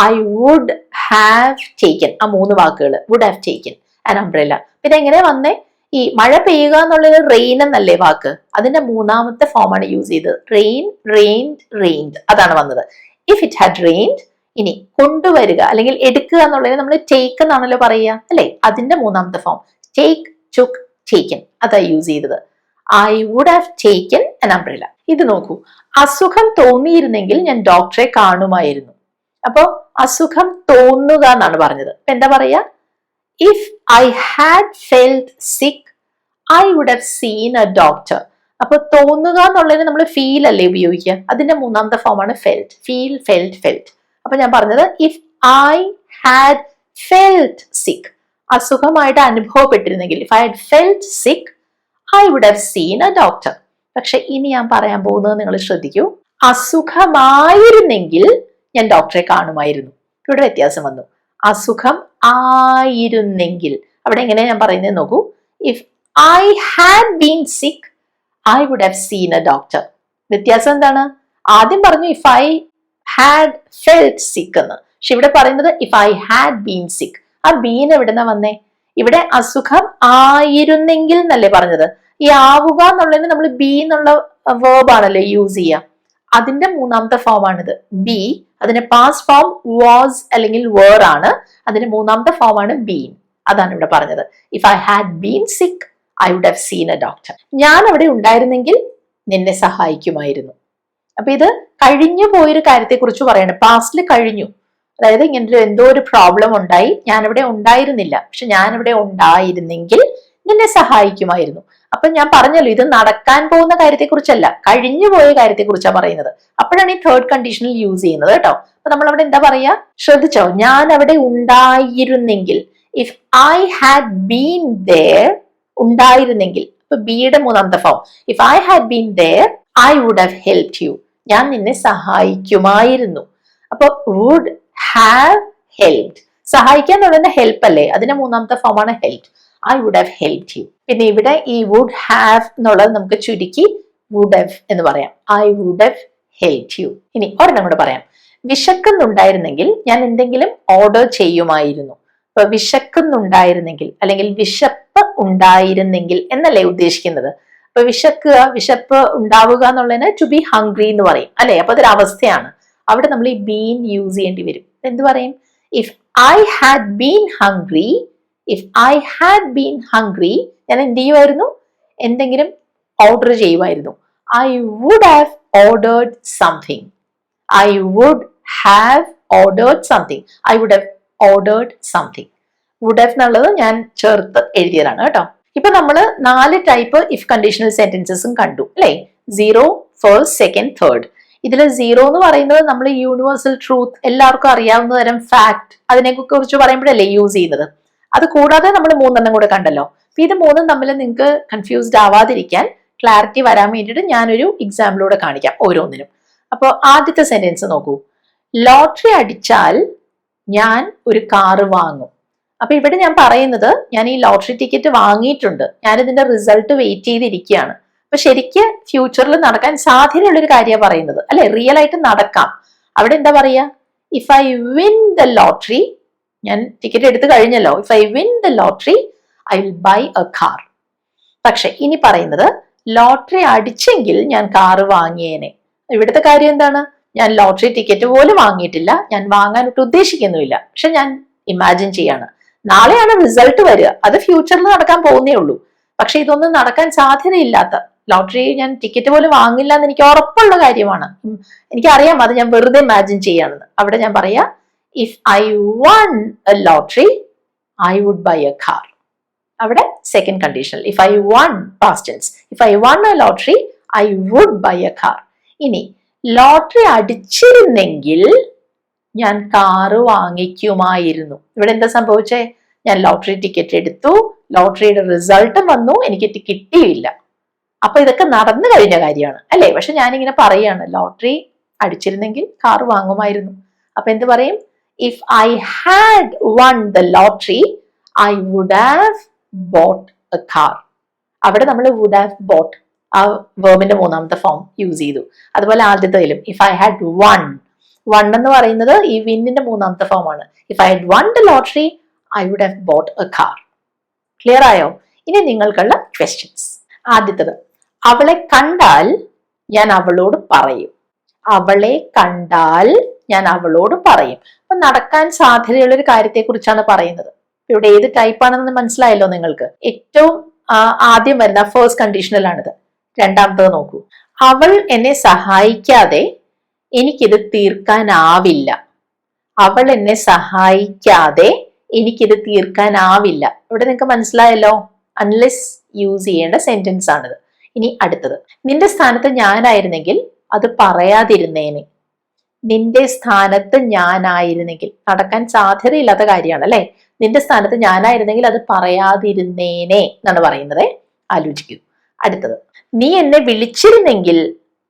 I would have taken, ആ 3 വാക്കുകൾ, would have taken an umbrella. പിന്നെ എങ്ങനെ വന്നേ? ഈ മഴ പെയ്യുക എന്നുള്ളത് റെയിൻ എന്നല്ലേ വാക്ക്, അതിന്റെ 3ാമത്തെ ഫോമാണ് യൂസ് ചെയ്തത്. റെയിൻ, റെയിൻഡ്, റെയിൻഡ്, അതാണ് വന്നത്. If it had rained. ഇനി കൊണ്ടുവരിക അല്ലെങ്കിൽ എടുക്കുക എന്നുള്ളതിന് നമ്മൾ ടേക്ക് എന്നാണല്ലോ പറയുക, അല്ലെ? അതിന്റെ 3ാമത്തെ ഫോം ടേക്ക്, ടുക്ക്, ടേക്കൻ, അതാ യൂസ് ചെയ്തത്. I would have taken an umbrella. ഇത് നോക്കൂ, അസുഖം തോന്നിയിരുന്നെങ്കിൽ ഞാൻ ഡോക്ടറെ കാണുമായിരുന്നു. അപ്പോ അസുഖം തോന്നുക എന്നാണ് പറഞ്ഞത്. എന്താ പറയാ? If I had felt sick I would have seen a doctor. അപ്പൊ തോന്നുക എന്നുള്ളതിന് നമ്മൾ ഫീൽ അല്ലേ ഉപയോഗിക്കുക, അതിന്റെ 3ാമത്തെ ഫോമാണ് ഫെൽറ്റ്. Feel, felt, felt. അപ്പൊ ഞാൻ പറഞ്ഞത് if I had felt sick, അസുഖമായിട്ട് അനുഭവപ്പെട്ടിരുന്നെങ്കിൽ, if I had felt sick I would have seen a doctor. പക്ഷെ ഇനി ഞാൻ പറയാൻ പോകുന്നത് നിങ്ങൾ ശ്രദ്ധിക്കൂ, അസുഖമായിരുന്നെങ്കിൽ ഞാൻ ഡോക്ടറെ കാണുമായിരുന്നു. ഇവിടെ വ്യത്യാസം വന്നു. അസുഖം ആയിരുന്നെങ്കിൽ, അവിടെ എങ്ങനെയാ ഞാൻ പറയുന്നത് നോക്കൂ. If I had been sick I would have seen a doctor. വ്യത്യാസം എന്താണ്? ആദ്യം പറഞ്ഞു ഇഫ് ഐ ഹാഡ് ഫെൽറ്റ് സിക്ക് എന്ന്, പക്ഷെ ഇവിടെ പറയുന്നത് ഇഫ് ഐ ഹാഡ് ബീൻ സിക്ക്. ആ ബീൻ എവിടെന്നാ വന്നേ? ഇവിടെ അസുഖം ആയിരുന്നെങ്കിൽ എന്നല്ലേ പറഞ്ഞത്. ഈ ആവുക എന്നുള്ളതിന് നമ്മൾ ബി എന്നുള്ള വേർബ് ആണല്ലോ യൂസ് ചെയ്യുക. അതിന്റെ 3ാമത്തെ ഫോം ആണിത്, ബി. അതിന്റെ പാസ്റ്റ് ഫോം വാസ് അല്ലെങ്കിൽ വേർ ആണ്. അതിന്റെ 3ാമത്തെ ഫോം ആണ് ബീൻ. അതാണ് ഇവിടെ പറഞ്ഞത്. If I had been sick I would have seen a doctor. ഞാൻ അവിടെ ഉണ്ടായിരുന്നെങ്കിൽ നിന്നെ സഹായിക്കുമായിരുന്നു. അപ്പൊ ഇത് കഴിഞ്ഞു പോയൊരു കാര്യത്തെ കുറിച്ച് പറയണം. പാസ്റ്റിൽ കഴിഞ്ഞു, അതായത് ഇങ്ങനെ എന്തോ ഒരു പ്രോബ്ലം ഉണ്ടായി, ഞാനിവിടെ ഉണ്ടായിരുന്നില്ല, പക്ഷെ ഞാനിവിടെ ഉണ്ടായിരുന്നെങ്കിൽ നിന്നെ സഹായിക്കുമായിരുന്നു. അപ്പൊ ഞാൻ പറഞ്ഞല്ലോ, ഇത് നടക്കാൻ പോകുന്ന കാര്യത്തെ കുറിച്ചല്ല, കഴിഞ്ഞു പോയ കാര്യത്തെ കുറിച്ചാണ് പറയുന്നത്. അപ്പോഴാണ് ഈ തേർഡ് കണ്ടീഷനിൽ യൂസ് ചെയ്യുന്നത് കേട്ടോ. അപ്പൊ നമ്മൾ അവിടെ എന്താ പറയാ? ശ്രദ്ധിച്ചോ? ഞാൻ അവിടെ ഉണ്ടായിരുന്നെങ്കിൽ, if I had been there, ഉണ്ടായിരുന്നെങ്കിൽ. ഇപ്പൊ ബിയുടെ 3ാമത്തെ form if I had been there I would have helped you, ഞാൻ നിന്നെ സഹായിക്കുമായിരുന്നു. അപ്പൊ വുഡ് ഹാവ് ഹെൽപ്ഡ്, സഹായിക്കാൻ എന്നുള്ളത് ഹെൽപ്പ് അല്ലേ, അതിന്റെ 3ാമത്തെ ഫോമാണ് help. I would have helped you. പിന്നെ ഇവിടെ ഈ വുഡ് ഹാവ് എന്നുള്ളത് നമുക്ക് ചുരുക്കി വുഡ് ഹാവ് എന്ന് പറയാം. I would have helped you. ഇനി ഒരെണ്ണം കൂടെ പറയാം. വിശക്കുന്നുണ്ടായിരുന്നെങ്കിൽ ഞാൻ എന്തെങ്കിലും ഓർഡർ ചെയ്യുമായിരുന്നു. ഇപ്പൊ വിശക്കുന്നുണ്ടായിരുന്നെങ്കിൽ അല്ലെങ്കിൽ വിശപ്പ് ഉണ്ടായിരുന്നെങ്കിൽ എന്നല്ലേ ഉദ്ദേശിക്കുന്നത്. ഇപ്പൊ വിശക്കുക, വിശപ്പ് ഉണ്ടാവുക എന്നുള്ളതിന് ടു ബി ഹംഗ്രി എന്ന് പറയും, അല്ലെ? അപ്പൊ അതൊരു അവസ്ഥയാണ്. അവിടെ നമ്മൾ ഈ ബീൻ യൂസ് ചെയ്യേണ്ടി വരും. എന്ത് പറയും? If I had been hungry, if I had been hungry, ഞാൻ എന്ത് ചെയ്യുമായിരുന്നു? എന്തെങ്കിലും ഓർഡർ ചെയ്യുമായിരുന്നു. I would have ordered something. I would have ordered something. I would have ordered something. Would have എന്നുള്ളത് ഞാൻ ചേർത്ത് എഴുതിയതാണ് കേട്ടോ. ഇപ്പൊ നമ്മൾ 4 ടൈപ്പ് ഇഫ് കണ്ടീഷണൽ സെന്റൻസസും കണ്ടു, അല്ലെ? 0, ഫസ്റ്റ്, സെക്കൻഡ്, തേർഡ്. ഇതിൽ 0 എന്ന് പറയുന്നത് നമ്മൾ യൂണിവേഴ്സൽ ട്രൂത്ത്, എല്ലാവർക്കും അറിയാവുന്ന തരം ഫാക്ട്, അതിനെ കുറിച്ച് പറയുമ്പോഴല്ലേ യൂസ് ചെയ്യുന്നത്. അത് കൂടാതെ നമ്മൾ 3 കൂടെ കണ്ടല്ലോ. അപ്പൊ ഇത് 3 തമ്മിൽ നിങ്ങൾക്ക് കൺഫ്യൂസ്ഡ് ആവാതിരിക്കാൻ, ക്ലാരിറ്റി വരാൻ വേണ്ടിയിട്ട് ഞാനൊരു എക്സാമ്പിളൂടെ കാണിക്കാം ഓരോന്നിനും. അപ്പോൾ ആദ്യത്തെ സെന്റൻസ് നോക്കൂ. ലോട്ടറി അടിച്ചാൽ ഞാൻ ഒരു കാറ് വാങ്ങും. അപ്പൊ ഇവിടെ ഞാൻ പറയുന്നത്, ഞാൻ ഈ ലോട്ടറി ടിക്കറ്റ് വാങ്ങിയിട്ടുണ്ട്, ഞാൻ ഇതിന്റെ റിസൾട്ട് വെയിറ്റ് ചെയ്തിരിക്കുകയാണ്. അപ്പൊ ശരിക്ക് ഫ്യൂച്ചറിൽ നടക്കാൻ സാധ്യതയുള്ള ഒരു കാര്യമാണ് പറയുന്നത്, അല്ലെ? റിയൽ ആയിട്ട് നടക്കാം. അവിടെ എന്താ പറയാ? If I win the lottery, ഞാൻ ടിക്കറ്റ് എടുത്തു കഴിഞ്ഞല്ലോ, if I win the lottery I will buy a car. പക്ഷെ ഇനി പറയുന്നത് ലോട്ടറി അടിച്ചെങ്കിൽ ഞാൻ കാറ് വാങ്ങിയേനെ. ഇവിടുത്തെ കാര്യം എന്താണ്? ഞാൻ ലോട്ടറി ടിക്കറ്റ് പോലും വാങ്ങിയിട്ടില്ല, ഞാൻ വാങ്ങാനൊട്ട് ഉദ്ദേശിക്കുന്നുമില്ല, പക്ഷെ ഞാൻ ഇമാജിൻ ചെയ്യാണ്. നാളെയാണ് റിസൾട്ട് വരിക, അത് ഫ്യൂച്ചറിൽ നടക്കാൻ പോകുന്നേ ഉള്ളൂ. പക്ഷെ ഇതൊന്നും നടക്കാൻ സാധ്യതയില്ലാത്ത, ലോട്ടറി ഞാൻ ടിക്കറ്റ് പോലും വാങ്ങില്ല എന്ന് എനിക്ക് ഉറപ്പുള്ള കാര്യമാണ്, എനിക്കറിയാം, അത് ഞാൻ വെറുതെ ഇമാജിൻ ചെയ്യാണെന്ന്. അവിടെ ഞാൻ പറയാ if I won a lottery I would buy a car. അവിടെ second condition, if I won, past tense, if I won a lottery I would buy a car. ഇനി ലോട്ടറി അടിച്ചിരുന്നെങ്കിൽ ഞാൻ കാറ് വാങ്ങിക്കുമായിരുന്നു. ഇവിടെ എന്താ സംഭവിച്ചേ? ഞാൻ ലോട്ടറി ടിക്കറ്റ് എടുത്തു, ലോട്ടറിയുടെ റിസൾട്ടും വന്നു, എനിക്ക് കിട്ടിയില്ല. അപ്പൊ ഇതൊക്കെ നടന്നു കഴിഞ്ഞ കാര്യമാണ്, അല്ലെ? പക്ഷെ ഞാനിങ്ങനെ പറയാണ്, ലോട്ടറി അടിച്ചിരുന്നെങ്കിൽ കാർ വാങ്ങുമായിരുന്നു. അപ്പൊ എന്ത് പറയും? If I had won the lottery I would have bought a car. അവിടെ നമ്മൾ വുഡ് ഹാവ് ബോട്ട്, ആ വേർബിന്റെ 3ാമത്തെ ഫോം യൂസ് ചെയ്തു. അതുപോലെ ആദ്യത്തേലും if I had won, won എന്ന് പറയുന്നത് ഈ വിന്നിന്റെ മൂന്നാമത്തെ ഫോം ആണ്. If I had won the lottery I would have bought a car. Clear ആയോ? ഇനി നിങ്ങൾക്കുള്ള ക്വസ്റ്റ്യൻസ്. ആദ്യത്തത്, അവളെ കണ്ടാൽ ഞാൻ അവളോട് പറയും. അവളെ കണ്ടാൽ ഞാൻ അവളോട് പറയും. അപ്പൊ നടക്കാൻ സാധ്യതയുള്ള ഒരു കാര്യത്തെ കുറിച്ചാണ് പറയുന്നത്. ഇവിടെ ഏത് ടൈപ്പ് ആണെന്ന് മനസ്സിലായല്ലോ നിങ്ങൾക്ക്. ഏറ്റവും ആദ്യം വരുന്ന ഫേസ്റ്റ് കണ്ടീഷണലാണിത്. രണ്ടാമത്തത് നോക്കൂ. അവൾ എന്നെ സഹായിക്കാതെ എനിക്കിത് തീർക്കാനാവില്ല. അവൾ എന്നെ സഹായിക്കാതെ എനിക്കിത് തീർക്കാനാവില്ല. ഇവിടെ നിങ്ങൾക്ക് മനസ്സിലായല്ലോ, അൺലെസ് യൂസ് ചെയ്യേണ്ട സെന്റൻസ് ആണിത്. ഇനി അടുത്തത്, നിന്റെ സ്ഥാനത്ത് ഞാനായിരുന്നെങ്കിൽ അത് പറയാതിരുന്നേനെ. നിന്റെ സ്ഥാനത്ത് ഞാനായിരുന്നെങ്കിൽ, നടക്കാൻ സാധ്യതയില്ലാത്ത കാര്യമാണ് അല്ലെ. നിന്റെ സ്ഥാനത്ത് ഞാനായിരുന്നെങ്കിൽ അത് പറയാതിരുന്നേനെ എന്നാണ് പറയുന്നത്. ആലോചിക്കൂ. അടുത്തത്, നീ എന്നെ വിളിച്ചിരുന്നെങ്കിൽ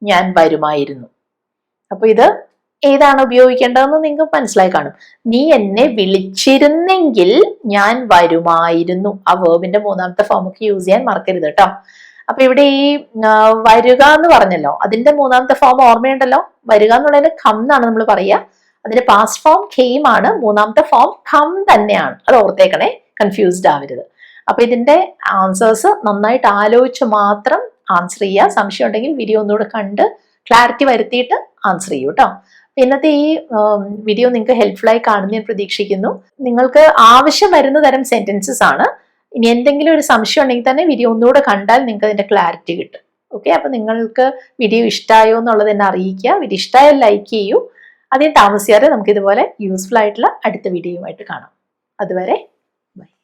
ഞാൻ വരുമായിരുന്നു. അപ്പൊ ഇത് ഏതാണ് ഉപയോഗിക്കേണ്ടതെന്ന് നിങ്ങൾക്ക് മനസ്സിലായി കാണും. നീ എന്നെ വിളിച്ചിരുന്നെങ്കിൽ ഞാൻ വരുമായിരുന്നു. ആ വേർബിന്റെ മൂന്നാമത്തെ ഫോമൊക്കെ യൂസ് ചെയ്യാൻ മറക്കരുത് കേട്ടോ. അപ്പൊ ഇവിടെ ഈ വരുക എന്ന് പറഞ്ഞല്ലോ, അതിന്റെ മൂന്നാമത്തെ ഫോം ഓർമ്മയുണ്ടല്ലോ. വരുക എന്നുള്ളതിന് കം എന്നാണ് നമ്മൾ പറയുക. അതിന്റെ പാസ്റ്റ് ഫോം കെയിം ആണ്, മൂന്നാമത്തെ ഫോം കം തന്നെയാണ്. അത് ഓർത്തേക്കണേ, കൺഫ്യൂസ്ഡ് ആവരുത്. അപ്പൊ ഇതിന്റെ ആൻസേഴ്സ് നന്നായിട്ട് ആലോചിച്ച് മാത്രം ആൻസർ ചെയ്യുക. സംശയം ഉണ്ടെങ്കിൽ വീഡിയോ ഒന്നുകൂടെ കണ്ട് ക്ലാരിറ്റി വരുത്തിയിട്ട് ആൻസർ ചെയ്യൂ കേട്ടോ. ഇന്നത്തെ ഈ വീഡിയോ നിങ്ങൾക്ക് ഹെൽപ്ഫുൾ ആയി കാണുന്ന ഞാൻ പ്രതീക്ഷിക്കുന്നു. നിങ്ങൾക്ക് ആവശ്യം വരുന്ന തരം സെന്റൻസസ് ആണ്. ഇനി എന്തെങ്കിലും ഒരു സംശയം ഉണ്ടെങ്കിൽ തന്നെ വീഡിയോ ഒന്നുകൂടെ കണ്ടാൽ നിങ്ങൾക്ക് അതിന്റെ ക്ലാരിറ്റി കിട്ടും. ഓക്കെ, അപ്പൊ നിങ്ങൾക്ക് വീഡിയോ ഇഷ്ടമായോ എന്നുള്ളത് എന്നെ അറിയിക്കുക. വീഡിയോ ഇഷ്ടമായാൽ ലൈക്ക് ചെയ്യൂ. അധികം താമസിയാതെ നമുക്ക് ഇതുപോലെ യൂസ്ഫുൾ ആയിട്ടുള്ള അടുത്ത വീഡിയോയുമായിട്ട് കാണാം. അതുവരെ ബൈ.